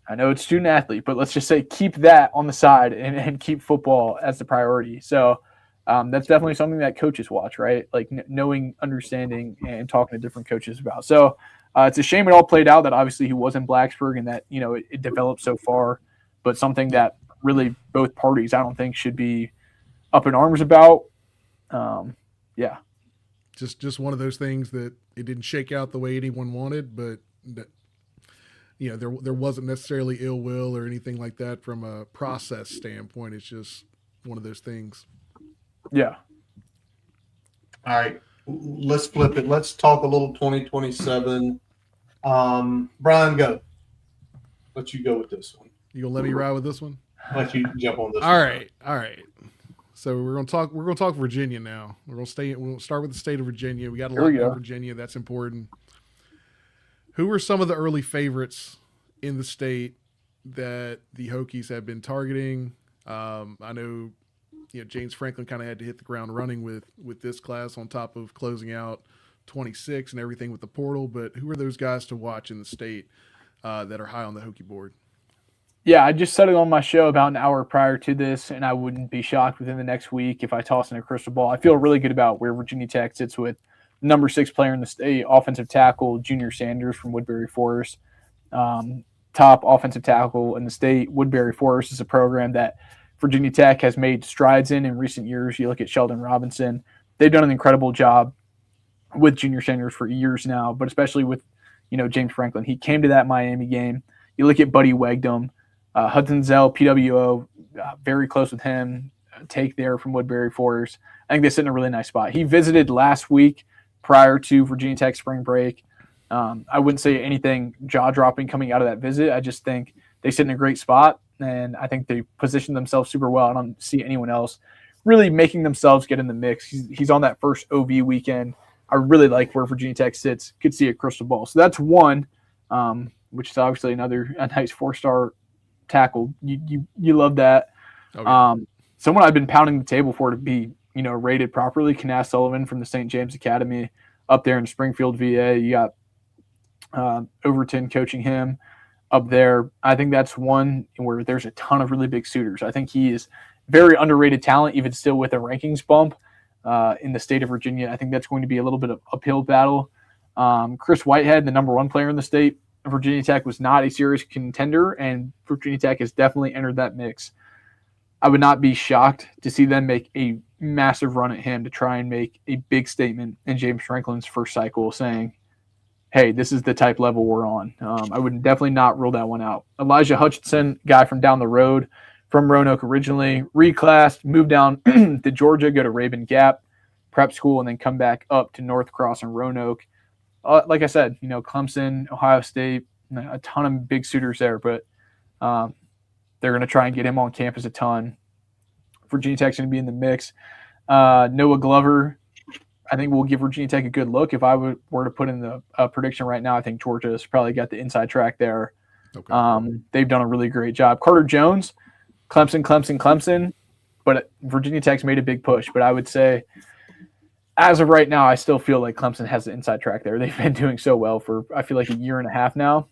I know it's student athlete, but let's just say keep that on the side and keep football as the priority. So that's definitely something that coaches watch, right? Like knowing, understanding, and talking to different coaches about. So it's a shame it all played out that obviously he was in Blacksburg and that, it developed so far, but something that really both parties, I don't think, should be up in arms about. Yeah. Just one of those things that it didn't shake out the way anyone wanted, but there wasn't necessarily ill will or anything like that from a process standpoint. It's just one of those things. Yeah. All right, let's flip it. Let's talk a little 2027. Brian, go. Let you go with this one. You gonna let me ride with this one? Let you jump on this. All right. So we're gonna talk Virginia now. We'll start with the state of Virginia. We got a lot in Virginia. That's important. Who are some of the early favorites in the state that the Hokies have been targeting? I know, James Franklin kind of had to hit the ground running with this class on top of closing out 26 and everything with the portal. But who are those guys to watch in the state that are high on the Hokie board? Yeah, I just said it on my show about an hour prior to this, and I wouldn't be shocked within the next week if I toss in a crystal ball. I feel really good about where Virginia Tech sits with number 6 player in the state, offensive tackle Junior Sanders from Woodbury Forest. Top offensive tackle in the state. Woodbury Forest is a program that Virginia Tech has made strides in recent years. You look at Sheldon Robinson. They've done an incredible job with Junior Sanders for years now, but especially with, James Franklin. He came to that Miami game. You look at Buddy Wegdom, Hudson Zell, PWO, very close with him, take there from Woodbury Forest. I think they sit in a really nice spot. He visited last week prior to Virginia Tech spring break. I wouldn't say anything jaw-dropping coming out of that visit. I just think they sit in a great spot, and I think they position themselves super well. I don't see anyone else really making themselves get in the mix. He's on that first OV weekend. I really like where Virginia Tech sits. Could see a crystal ball. So that's one, which is obviously a nice 4-star tackle. You love that. Okay. Someone I've been pounding the table for to be rated properly, Knass Sullivan from the St. James Academy up there in Springfield, VA. You got Overton coaching him up there. I think that's one where there's a ton of really big suitors. I think he is very underrated talent, even still with a rankings bump in the state of Virginia. I think that's going to be a little bit of uphill battle. Chris Whitehead, the number 1 player in the state, Virginia Tech was not a serious contender, and Virginia Tech has definitely entered that mix. I would not be shocked to see them make a massive run at him to try and make a big statement in James Franklin's first cycle saying, hey, this is the type level we're on. I would definitely not rule that one out. Elijah Hutchinson, guy from down the road, from Roanoke originally, reclassed, moved down to Georgia, go to Rabun Gap prep school, and then come back up to North Cross and Roanoke. Like I said, Clemson, Ohio State, a ton of big suitors there, but they're going to try and get him on campus a ton. Virginia Tech's going to be in the mix. Noah Glover, I think will give Virginia Tech a good look. If I were to put in the prediction right now, I think Georgia's probably got the inside track there. Okay. They've done a really great job. Carter Jones, Clemson, but Virginia Tech's made a big push. But I would say, as of right now, I still feel like Clemson has the inside track there. They've been doing so well for, I feel like, a year and a half now.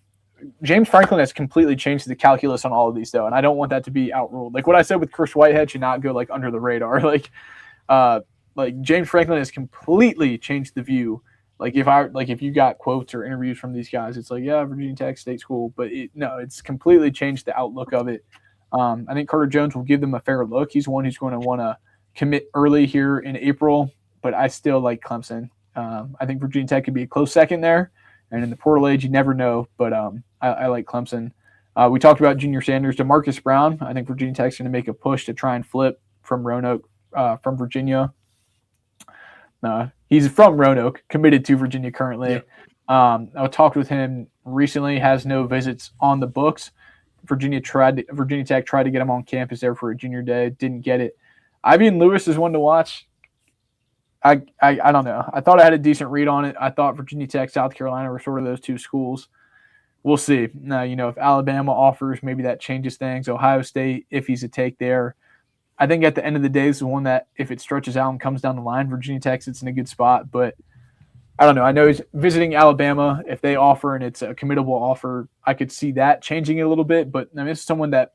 James Franklin has completely changed the calculus on all of these, though, and I don't want that to be outruled. Like what I said with Chris Whitehead should not go under the radar. Like James Franklin has completely changed the view. If you got quotes or interviews from these guys, it's Virginia Tech state school, but it's completely changed the outlook of it. I think Carter Jones will give them a fair look. He's one who's going to want to commit early here in April, but I still like Clemson. I think Virginia Tech could be a close second there. And in the portal age, you never know, but I like Clemson. We talked about Junior Sanders. DeMarcus Brown, I think Virginia Tech's going to make a push to try and flip from Roanoke, from Virginia. He's from Roanoke, committed to Virginia currently. Yeah. I talked with him recently, has no visits on the books. Virginia Tech tried to get him on campus there for a junior day, didn't get it. Ivan Lewis is one to watch. I don't know. I thought I had a decent read on it. I thought Virginia Tech, South Carolina were sort of those two schools. We'll see. Now, if Alabama offers, maybe that changes things. Ohio State, if he's a take there. I think at the end of the day, this is one that if it stretches out and comes down the line, Virginia Tech sits in a good spot. But I don't know. I know he's visiting Alabama. If they offer and it's a committable offer, I could see that changing it a little bit. But this is someone that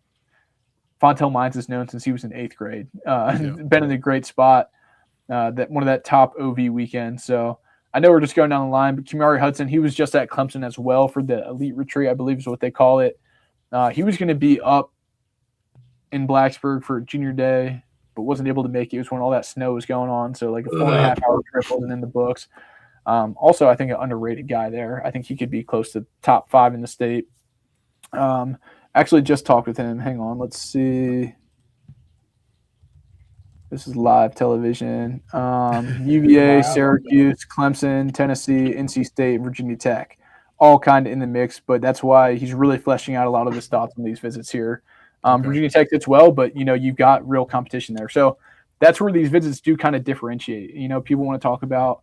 Fontel Mines has known since he was in 8th grade. Been in a great spot. That one of that top OV weekend. So I know we're just going down the line, but Kamari Hudson, he was just at Clemson as well for the elite retreat, I believe is what they call it. He was going to be up in Blacksburg for junior day, but wasn't able to make it. It was when all that snow was going on. So like a 4.5 hour trip wasn't in the books. Also, I think an underrated guy there. I think he could be close to top 5 in the state. Actually just talked with him. Hang on, let's see. This is live television. UVA, Wow. Syracuse, Clemson, Tennessee, NC State, Virginia Tech, all kind of in the mix. But that's why he's really fleshing out a lot of his thoughts on these visits here. Okay. Virginia Tech did well, but you've got real competition there. So that's where these visits do kind of differentiate. People want to talk about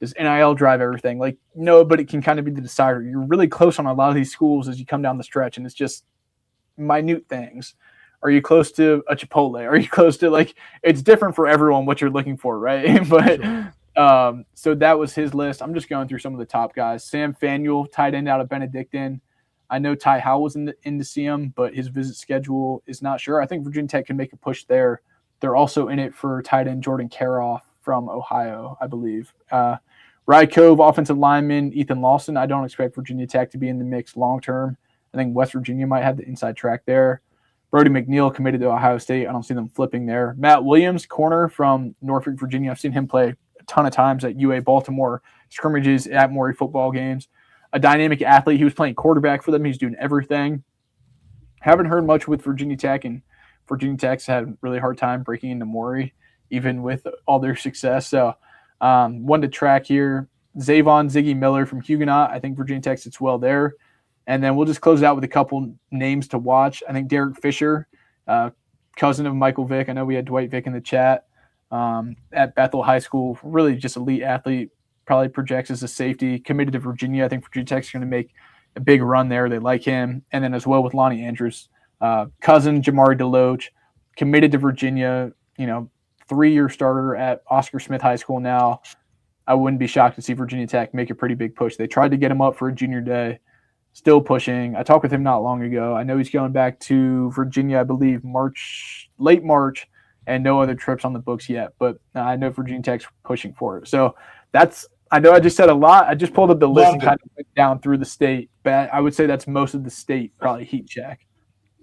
does NIL drive everything? Like, no, but it can kind of be the decider. You're really close on a lot of these schools as you come down the stretch, and it's just minute things. Are you close to a Chipotle? Are you close to it's different for everyone what you're looking for, right? But Sure. So that was his list. I'm just going through some of the top guys. Sam Faneuil, tight end out of Benedictine. I know Ty Howell was in to see him, but his visit schedule is not sure. I think Virginia Tech can make a push there. They're also in it for tight end Jordan Karoff from Ohio, I believe. Rye Cove, offensive lineman Ethan Lawson. I don't expect Virginia Tech to be in the mix long term. I think West Virginia might have the inside track there. Brody McNeil committed to Ohio State. I don't see them flipping there. Matt Williams, corner from Norfolk, Virginia. I've seen him play a ton of times at UA Baltimore, scrimmages at Maury football games. A dynamic athlete. He was playing quarterback for them. He's doing everything. Haven't heard much with Virginia Tech, and Virginia Tech's had a really hard time breaking into Maury, even with all their success. So one to track here. Zavon Ziggy Miller from Huguenot. I think Virginia Tech sits well there. And then we'll just close it out with a couple names to watch. I think Derek Fisher, cousin of Michael Vick. I know we had Dwight Vick in the chat at Bethel High School. Really just elite athlete. Probably projects as a safety. Committed to Virginia. I think Virginia Tech's going to make a big run there. They like him. And then as well with Lonnie Andrews. Cousin Jamari Deloach. Committed to Virginia. 3-year starter at Oscar Smith High School now. I wouldn't be shocked to see Virginia Tech make a pretty big push. They tried to get him up for a junior day. Still pushing. I talked with him not long ago. I know he's going back to Virginia, I believe, late March, and no other trips on the books yet. But I know Virginia Tech's pushing for it. So I know I just said a lot. I just pulled up the list and kind of went down through the state. But I would say that's most of the state, probably heat check.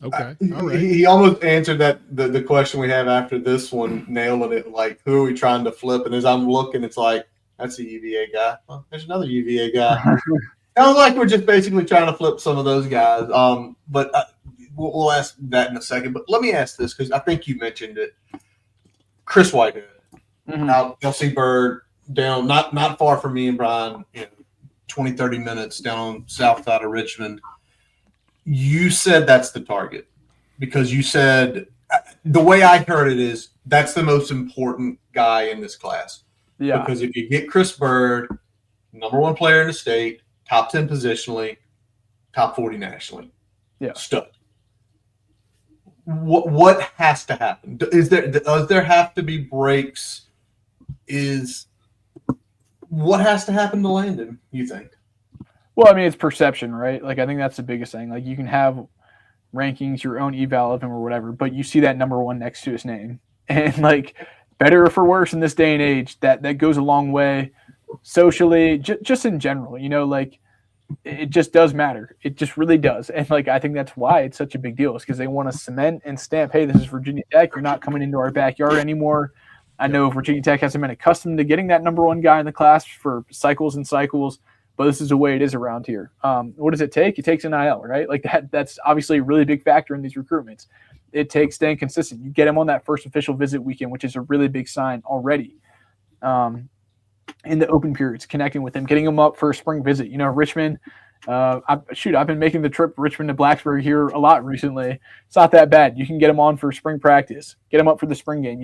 Okay. All right. He almost answered the question we have after this one, nailing it. Like, who are we trying to flip? And as I'm looking, it's like, that's a UVA guy. Oh, there's another UVA guy. Sounds like we're just basically trying to flip some of those guys. But we'll ask that in a second. But let me ask this because I think you mentioned it. Chris Whitehead, out LC Bird, down not far from me and Brian, 20, 30 minutes down on south side of Richmond. You said that's the target because you said the way I heard it is that's the most important guy in this class. Yeah. Because if you get Chris Bird, number one player in the state, top 10 positionally, top 40 nationally. Yeah. Stud. What has to happen? Does there have to be breaks? What has to happen to land him, you think? Well, I mean, it's perception, right? Like, I think that's the biggest thing. Like, you can have rankings, your own eval of him or whatever, but you see that number one next to his name. And, like, better or for worse in this day and age, that goes a long way socially, just in general. Like, it just does matter. It just really does. And, like, I think that's why it's such a big deal is because they want to cement and stamp, hey, this is Virginia Tech. You're not coming into our backyard anymore. I know Virginia Tech hasn't been accustomed to getting that number one guy in the class for cycles and cycles, but this is the way it is around here. What does it take? It takes NIL, right? Like that's obviously a really big factor in these recruitments. It takes staying consistent. You get him on that first official visit weekend, which is a really big sign already. In the open periods, connecting with him, getting him up for a spring visit. Richmond, I've been making the trip Richmond to Blacksburg here a lot recently. It's not that bad. You can get him on for spring practice, get him up for the spring game,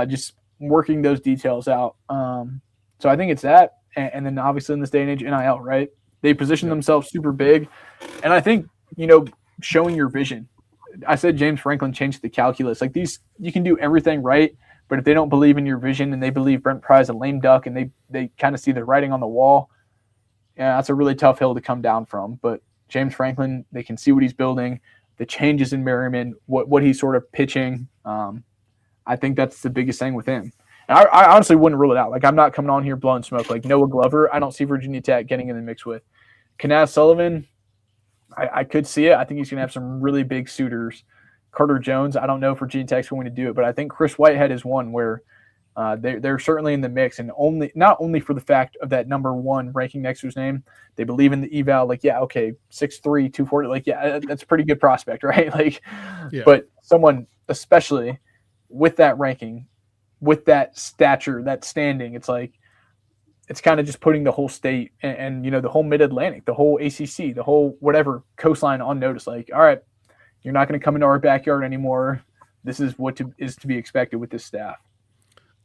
just working those details out. So I think it's that. And then obviously in this day and age, NIL, right? They position themselves super big. And I think, showing your vision. I said James Franklin changed the calculus. Like these, you can do everything right, but if they don't believe in your vision and they believe Brent Pry's a lame duck and they kind of see the writing on the wall, that's a really tough hill to come down from. But James Franklin, they can see what he's building, the changes in Merriman, what he's sort of pitching. I think that's the biggest thing with him. And I honestly wouldn't rule it out. Like, I'm not coming on here blowing smoke. Like, Noah Glover, I don't see Virginia Tech getting in the mix with. Knaz Sullivan, I could see it. I think he's going to have some really big suitors. Carter Jones, I don't know if Virginia Tech's going to do it, but I think Chris Whitehead is one where They're certainly in the mix, and not only for the fact of that number one ranking next to his name, they believe in the eval. Like, yeah, okay, 6'3", 240. Like, yeah, that's a pretty good prospect, right? Like, Yeah. But someone, especially with that ranking, with that stature, that standing, it's like it's kind of just putting the whole state and the whole Mid-Atlantic, the whole ACC, the whole whatever coastline on notice. Like, all right, you're not going to come into our backyard anymore. This is what is to be expected with this staff.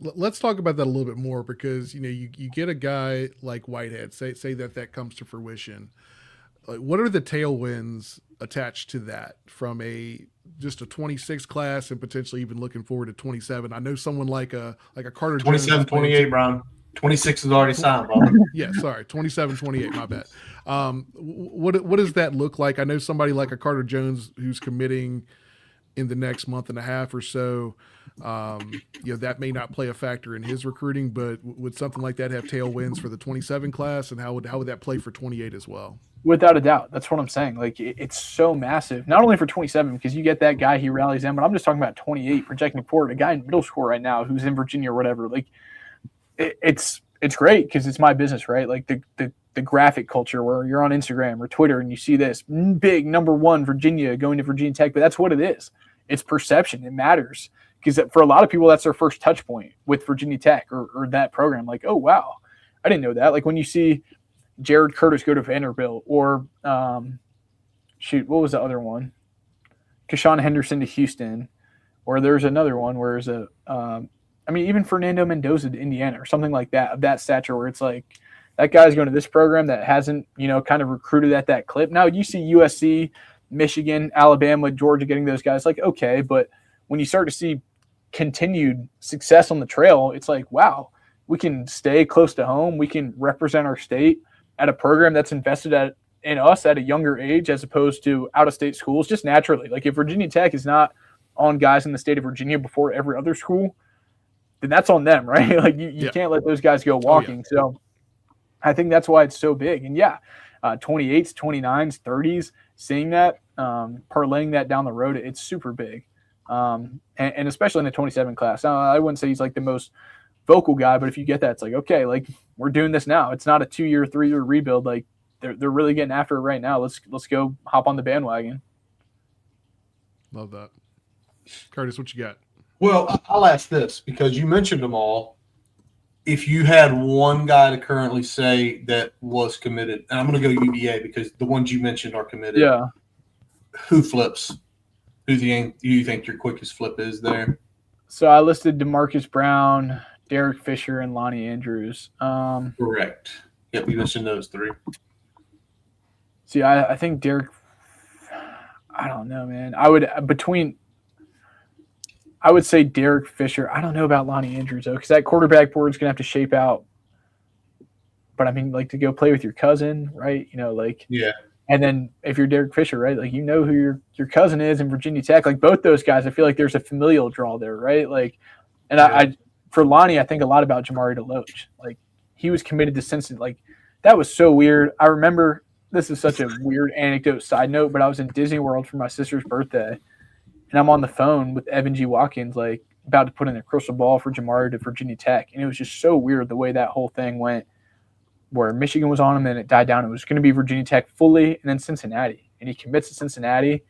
Let's talk about that a little bit more, because you get a guy like Whitehead, say that comes to fruition. Like, what are the tailwinds attached to that from just a 26 class and potentially even looking forward to 27? I know someone like a Carter 27, 28, Brown. 26 is already signed, brother. Yeah, sorry, 27, 28, my bad. What does that look like? I know somebody like a Carter Jones who's committing in the next month and a half or so. That may not play a factor in his recruiting, but would something like that have tailwinds for the 27 class, and how would that play for 28 as well? Without a doubt. That's what I'm saying. Like, it's so massive, not only for 27, because you get that guy, he rallies in, but I'm just talking about 28, projecting forward, a guy in middle school right now who's in Virginia or whatever. Like, it's great because it's my business, right? Like the graphic culture where you're on Instagram or Twitter and you see this big number one Virginia going to Virginia Tech, but that's what it is. It's perception. It matters because for a lot of people, that's their first touch point with Virginia Tech or that program. Like, oh, wow, I didn't know that. Like when you see Jared Curtis go to Vanderbilt or what was the other one? Keshawn Henderson to Houston, or there's another one where there's even Fernando Mendoza to Indiana or something like that, of that stature, where it's like that guy's going to this program that hasn't, kind of recruited at that clip. Now you see USC, Michigan, Alabama, Georgia getting those guys, like, okay, but when you start to see continued success on the trail, it's like, wow, we can stay close to home. We can represent our state at a program that's invested in us at a younger age, as opposed to out-of-state schools, just naturally. Like if Virginia Tech is not on guys in the state of Virginia before every other school, then that's on them, right? Like you can't let those guys go walking. So I think that's why it's so big. And 28s, 29s, 30s, seeing that, parlaying that down the road, it's super big. And especially in the 27 class. Now, I wouldn't say he's like the most vocal guy, but if you get that, it's like, okay, like we're doing this now. It's not a 2-year, 3-year rebuild. Like they're really getting after it right now. Let's go hop on the bandwagon. Love that. Curtis, what you got? Well, I'll ask this because you mentioned them all. If you had one guy to currently say that was committed, and I'm going to go UVA because the ones you mentioned are committed. Yeah. Who flips? Who do you think your quickest flip is there? So I listed DeMarcus Brown, Derek Fisher, and Lonnie Andrews. Correct. Yep, you mentioned those three. See, I think Derek – I don't know, man. I would say Derek Fisher. I don't know about Lonnie Andrews, though, because that quarterback board is going to have to shape out. But, I mean, like, to go play with your cousin, right? Yeah. And then if you're Derek Fisher, right, like, who your cousin is in Virginia Tech. Like, both those guys, I feel like there's a familial draw there, right? Like, and I for Lonnie, I think a lot about Jamari DeLoach. Like, he was committed to Cincinnati. Like, that was so weird. I remember – this is such a weird anecdote side note, but I was in Disney World for my sister's birthday. And I'm on the phone with Evan G. Watkins, like about to put in a crystal ball for Jamari to Virginia Tech. And it was just so weird the way that whole thing went, where Michigan was on him and it died down. It was going to be Virginia Tech fully and then Cincinnati. And he commits to Cincinnati.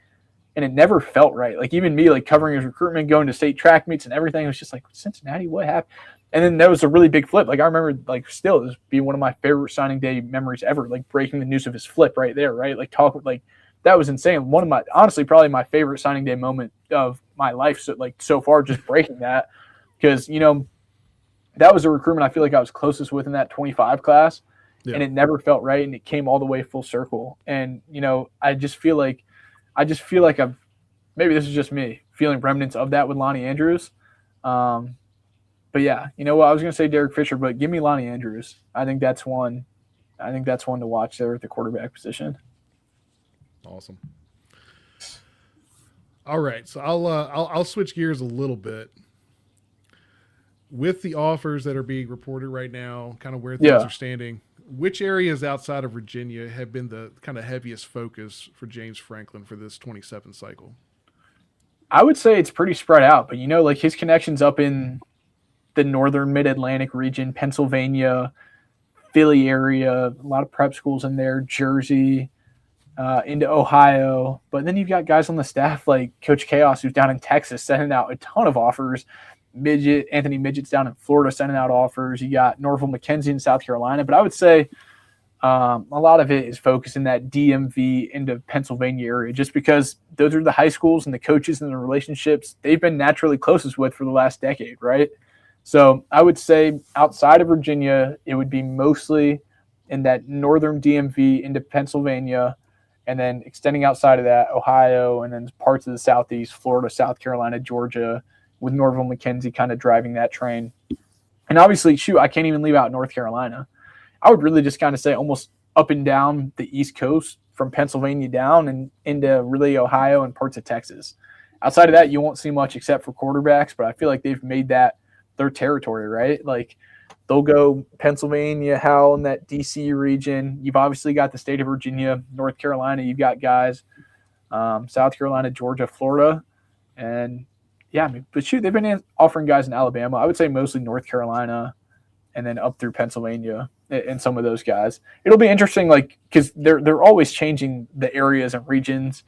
And it never felt right. Like even me, like covering his recruitment, going to state track meets and everything, it was just like, Cincinnati, what happened? And then that was a really big flip. Like I remember, like still, this being one of my favorite signing day memories ever, like breaking the news of his flip right there, right? Like that was insane. One of my, honestly, probably my favorite signing day moment of my life. So far, just breaking that, because that was a recruitment I feel like I was closest with in that 25 class, and it never felt right, and it came all the way full circle. And I just feel like I've, maybe this is just me feeling remnants of that with Lonnie Andrews. But yeah, I was going to say Derek Fisher, but give me Lonnie Andrews. I think that's one to watch there at the quarterback position. Awesome. All right, so I'll switch gears a little bit. With the offers that are being reported right now, kind of where things are standing, which areas outside of Virginia have been the kind of heaviest focus for James Franklin for this 27 cycle? I would say it's pretty spread out, but like his connections up in the northern mid-Atlantic region, Pennsylvania, Philly area, a lot of prep schools in there, Jersey, into Ohio. But then you've got guys on the staff like Coach Chaos, who's down in Texas, sending out a ton of offers. Anthony Midget's down in Florida sending out offers. You got Norval McKenzie in South Carolina. But I would say a lot of it is focused in that DMV into Pennsylvania area, just because those are the high schools and the coaches and the relationships they've been naturally closest with for the last decade, right? So I would say outside of Virginia, it would be mostly in that northern DMV into Pennsylvania, and then extending outside of that, Ohio, and then parts of the Southeast, Florida, South Carolina, Georgia, with Norval McKenzie kind of driving that train. And obviously, I can't even leave out North Carolina. I would really just kind of say almost up and down the East Coast from Pennsylvania down and into really Ohio and parts of Texas. Outside of that, you won't see much except for quarterbacks, but I feel like they've made that their territory, right? Like they'll go Pennsylvania, Howell, in that DC region. You've obviously got the state of Virginia, North Carolina. You've got guys, South Carolina, Georgia, Florida. And yeah, I mean, but shoot, they've been offering guys in Alabama. I would say mostly North Carolina and then up through Pennsylvania and some of those guys. It'll be interesting, like, because they're always changing the areas and regions.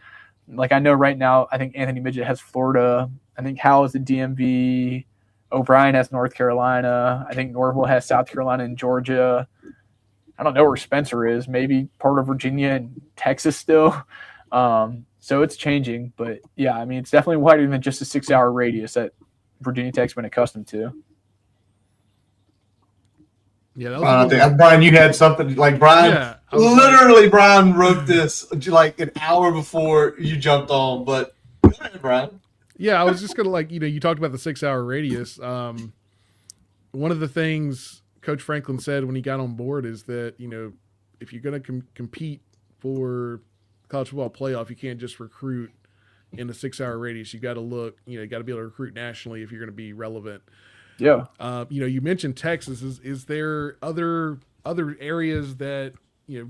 Like I know right now, I think Anthony Midget has Florida. I think Howell is the DMV. O'Brien has North Carolina. I think Norval has South Carolina and Georgia. I don't know where Spencer is. Maybe part of Virginia and Texas still. So it's changing. But, yeah, I mean, it's definitely wider than just a 6-hour radius that Virginia Tech's been accustomed to. Yeah, that was Brian, you had something like Brian. Yeah, literally, Brian wrote this like an hour before you jumped on. But go ahead, Brian. Yeah, I was just going to you talked about the 6-hour radius. One of the things Coach Franklin said when he got on board is that, if you're going to compete for college football playoff, you can't just recruit in a 6-hour radius. You got to look, you got to be able to recruit nationally if you're going to be relevant. Yeah. You mentioned Texas. Is there other areas that,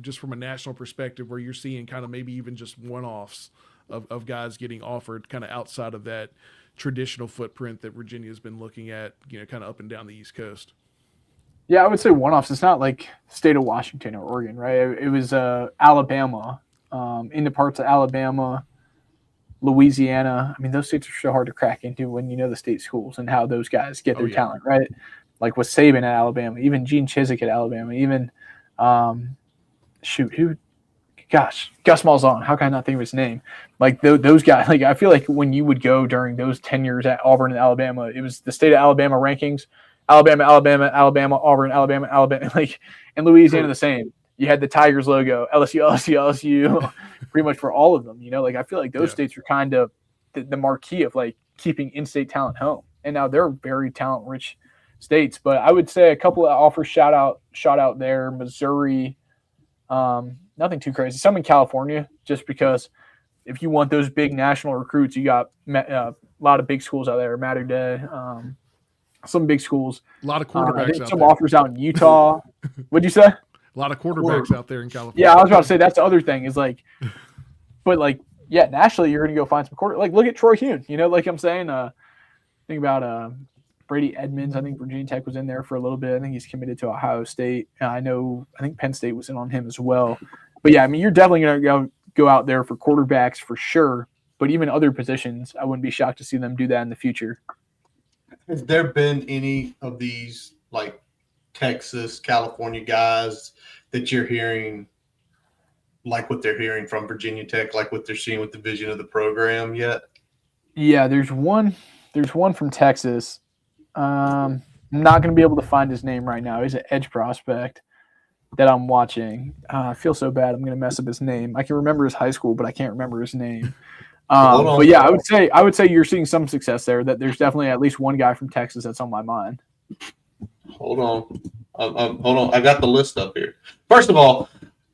just from a national perspective where you're seeing kind of maybe even just one-offs of guys getting offered kind of outside of that traditional footprint that Virginia's been looking at, kind of up and down the East Coast? Yeah, I would say one-offs. It's not like state of Washington or Oregon, right? It was Alabama, into parts of Alabama, Louisiana. I mean, those states are so hard to crack into when you know the state schools and how those guys get their talent, right? Like with Saban at Alabama, even Gene Chizik at Alabama, even Gus Malzahn. How can I not think of his name? Like those guys. Like I feel like when you would go during those 10 years at Auburn and Alabama, it was the state of Alabama rankings: Alabama, Auburn, Alabama. Like in Louisiana, the same. You had the Tigers logo, LSU, pretty much for all of them. Like I feel like those states are kind of the marquee of like keeping in-state talent home. And now they're very talent-rich states. But I would say a couple of offers shot out there. Missouri. Nothing too crazy. Some in California, just because if you want those big national recruits, you got a lot of big schools out there. Mater Dei, some big schools. A lot of quarterbacks out some there. offers out in Utah. What'd you say? A lot of quarterbacks out there in California. Yeah, I was about to say that's the other thing is like, but like, yeah, nationally you're going to go find some Like, look at Troy Hune. Like I'm saying, think about Brady Edmonds. I think Virginia Tech was in there for a little bit. I think he's committed to Ohio State. I think Penn State was in on him as well. But yeah, I mean, you're definitely going to go out there for quarterbacks for sure. But even other positions, I wouldn't be shocked to see them do that in the future. Has there been any of these like Texas, California guys that you're hearing, like what they're hearing from Virginia Tech, like what they're seeing with the vision of the program yet? Yeah, there's one from Texas. I'm not going to be able to find his name right now. He's an edge prospect that I'm watching. I feel so bad. I'm going to mess up his name. I can remember his high school, but I can't remember his name. But yeah, I would say you're seeing some success there. That there's definitely at least one guy from Texas that's on my mind. Hold on. I got the list up here. First of all,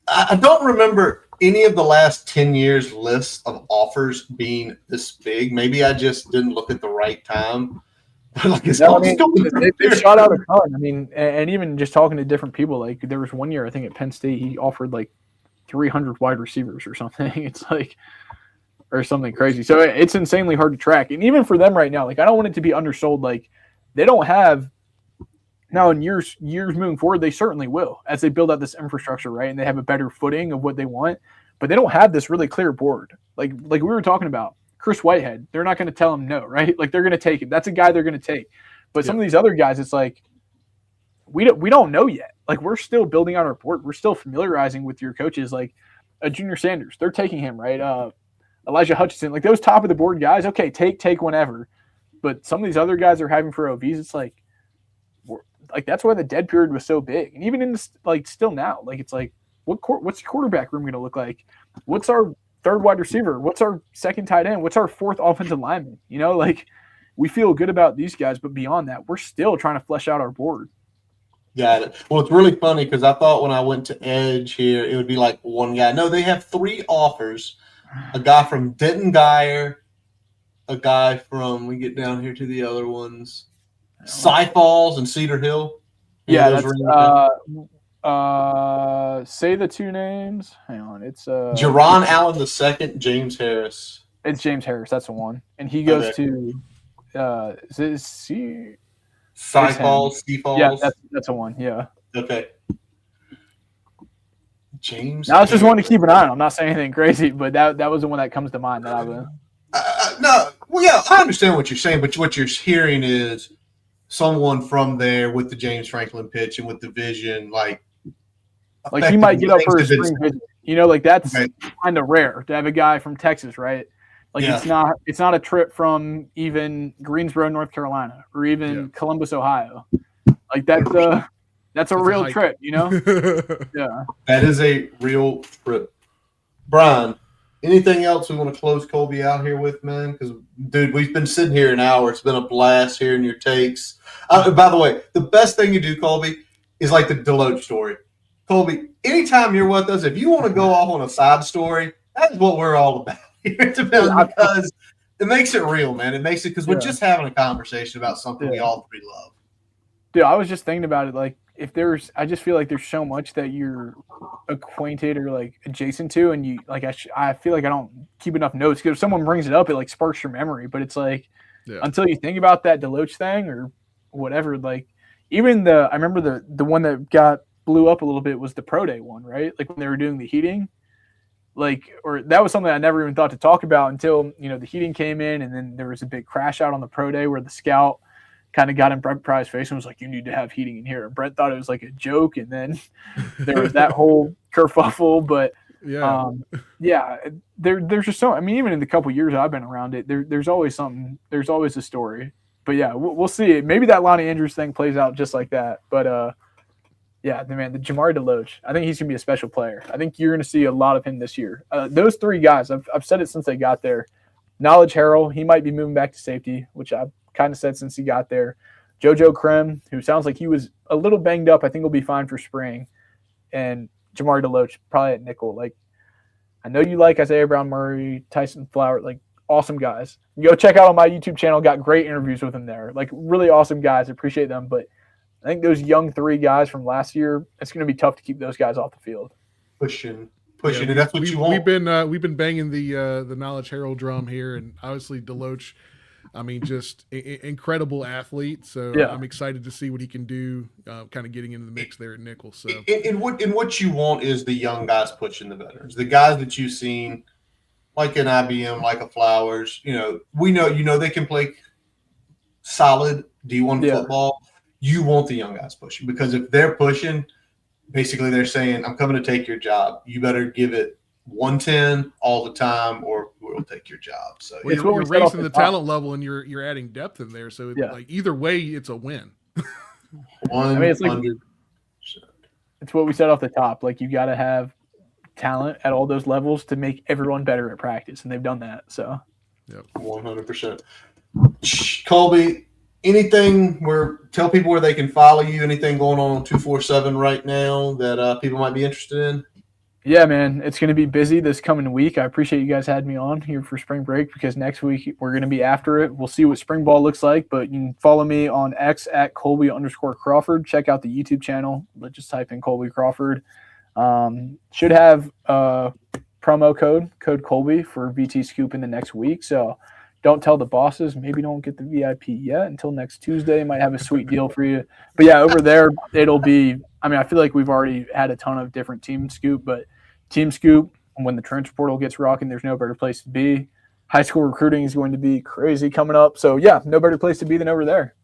I don't remember any of the last 10 years lists of offers being this big. Maybe I just didn't look at the right time. Like it's they shot out a ton. I mean, and even just talking to different people, like there was one year I think at Penn State he offered like 300 wide receivers or something. It's like or something crazy. So it's insanely hard to track. And even for them right now, like I don't want it to be undersold. Like they don't have Now, in years moving forward, they certainly will as they build out this infrastructure, right? And they have a better footing of what they want, but they don't have this really clear board. Like we were talking about, Chris Whitehead, they're not going to tell him no, right? Like they're going to take him. That's a guy they're going to take. But some of these other guys, it's like we don't know yet. Like we're still building out our board. We're still familiarizing with your coaches. Like a Junior Sanders, they're taking him, right? Elijah Hutchinson, like those top of the board guys. Okay, take whenever. But some of these other guys are having for OVs. It's like that's why the dead period was so big. And even in this, like still now, like it's like what's your quarterback room going to look like? What's our third wide receiver? What's our second tight end? What's our fourth offensive lineman? You know, like we feel good about these guys, but beyond that, we're still trying to flesh out our board. Got it. Well, it's really funny because I thought when I went to Edge here, it would be like one guy. No, they have 3 offers. A guy from Denton Geyer, a guy from, we get down here to the other ones, Cy Falls and Cedar Hill. Yeah, that's say the 2 names. Hang on, it's Jerron Allen II, James Harris. It's James Harris. That's the one, and he goes to Cy Falls, C Falls. Yeah, that's a one. Yeah. Okay. James. Now, I was just one to keep an eye on. I'm not saying anything crazy, but that was the one that comes to mind. That I would. No, well, yeah, I understand what you're saying, but what you're hearing is someone from there with the James Franklin pitch and with the vision, like he might get up for a spring visit. You know, like that's kind of rare to have a guy from Texas, right? Like it's not a trip from even Greensboro, North Carolina, or even Columbus, Ohio. Like that's a real trip, you know? Yeah. That is a real trip. Brian, anything else we want to close Kolby out here with, man? Because, dude, we've been sitting here an hour. It's been a blast hearing your takes. By the way, the best thing you do, Kolby, is like the Deloach story. Kolby, anytime you're with us, if you want to go off on a side story, that's what we're all about here because it makes it real, man. It makes it because we're just having a conversation about something we all 3 love. Dude, I was just thinking about it. Like, I just feel like there's so much that you're acquainted or like adjacent to, and you like, I feel like I don't keep enough notes because if someone brings it up, it like sparks your memory. But it's like until you think about that Deloach thing or whatever, like even I remember the one that blew up a little bit was the pro day one, right? Like when they were doing the heating, or that was something I never even thought to talk about until, you know, the heating came in and then there was a big crash out on the pro day where the scout kind of got in Brent Pry's face and was like, you need to have heating in here. And Brent thought it was like a joke. And then there was that whole kerfuffle. But there's just so, I mean, even in the couple years I've been around it, there's always something, there's always a story. But yeah, we'll see. Maybe that Lonnie Andrews thing plays out just like that. But yeah, the Jamar Deloach, I think he's going to be a special player. I think you're going to see a lot of him this year. Those 3 guys, I've said it since they got there. Knowledge Harrell, he might be moving back to safety, which I've kind of said since he got there. JoJo Krem, who sounds like he was a little banged up, I think he'll be fine for spring. And Jamar Deloach, probably at nickel. Like, I know you like Isaiah Brown Murray, Tyson Flower, like awesome guys. Go check out on my YouTube channel. Got great interviews with them there. Like really awesome guys. Appreciate them. But I think those young 3 guys from last year, it's going to be tough to keep those guys off the field. Pushing. And that's what you want. We've been banging the Knowledge Herald drum here, and obviously Deloach, I mean, just incredible athlete. So I'm excited to see what he can do, kind of getting into the mix there at nickel. So and what you want is the young guys pushing the veterans, the guys that you've seen, like an IBM, like a Flowers. You know, we know they can play solid D1 football. You want the young guys pushing because if they're pushing, basically they're saying, I'm coming to take your job. You better give it 110 all the time or we'll take your job. So you're raising the talent level and you're adding depth in there. So like either way, it's a win. 100%. I mean, it's what we said off the top. Like you got to have talent at all those levels to make everyone better at practice. And they've done that. So 100%. Kolby, anything tell people where they can follow you, anything going on 247 right now that people might be interested in? Yeah, man, it's going to be busy this coming week. I appreciate you guys had me on here for spring break because next week we're going to be after it. We'll see what spring ball looks like, but you can follow me on X at Kolby_Crawford. Check out the YouTube channel. Let's just type in Kolby Crawford. Should have promo code Kolby for VTScoop in the next week. So Don't tell the bosses. Maybe don't get the VIP yet until next Tuesday. Might have a sweet deal for you. But yeah, over there, it'll be – I mean, I feel like we've already had a ton of different Team Scoop, but Team Scoop, when the transfer portal gets rocking, there's no better place to be. High school recruiting is going to be crazy coming up. So, yeah, no better place to be than over there.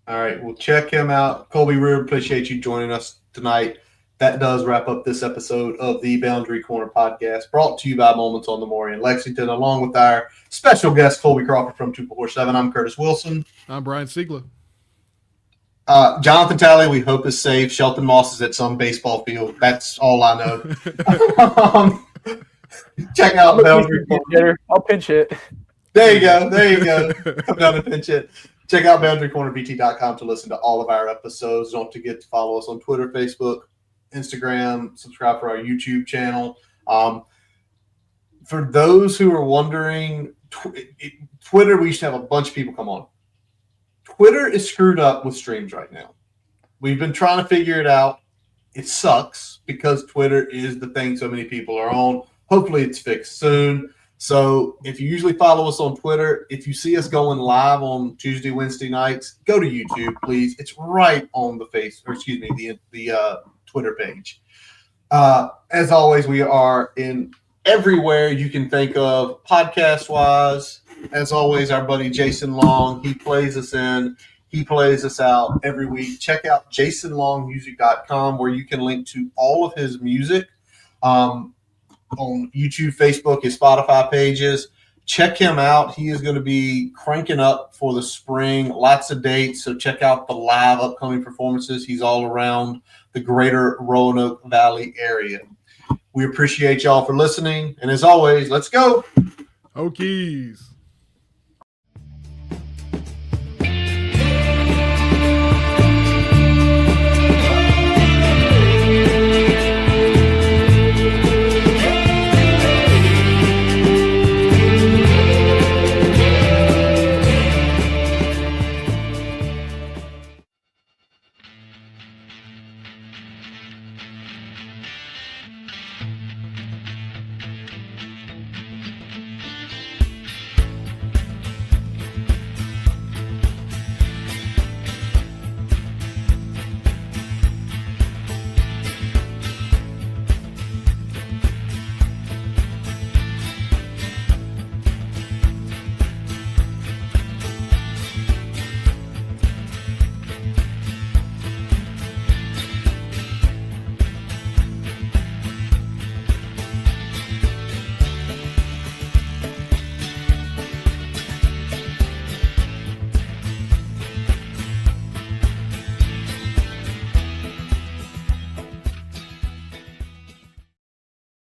All right, well, check him out. Kolby, we appreciate you joining us tonight. That does wrap up this episode of the Boundary Corner podcast, brought to you by Moments on the Maury in Lexington, along with our special guest, Kolby Crawford from 247. I'm Curtis Wilson. I'm Brian Siegler. Jonathan Talley, we hope is safe. Shelton Moss is at some baseball field. That's all I know. Check out Boundary Corner. I'll pinch it. There you go. Come down and pinch it. Check out BoundaryCornerVT.com to listen to all of our episodes. Don't forget to follow us on Twitter, Facebook, Instagram, subscribe for our YouTube channel. For those who are wondering, Twitter, we used to have a bunch of people come on. Twitter is screwed up with streams right now. We've been trying to figure it out. It sucks because Twitter is the thing so many people are on. Hopefully it's fixed soon. So if you usually follow us on Twitter, if you see us going live on Tuesday, Wednesday nights, go to YouTube, please. It's right on the the Twitter page. As always, we are in everywhere you can think of podcast-wise. As always, our buddy Jason Long, he plays us in. He plays us out every week. Check out jasonlongmusic.com where you can link to all of his music on YouTube, Facebook, his Spotify pages. Check him out. He is going to be cranking up for the spring. Lots of dates, so check out the live upcoming performances. He's all around the greater Roanoke Valley area. We appreciate y'all for listening. And as always, let's go. Hokies.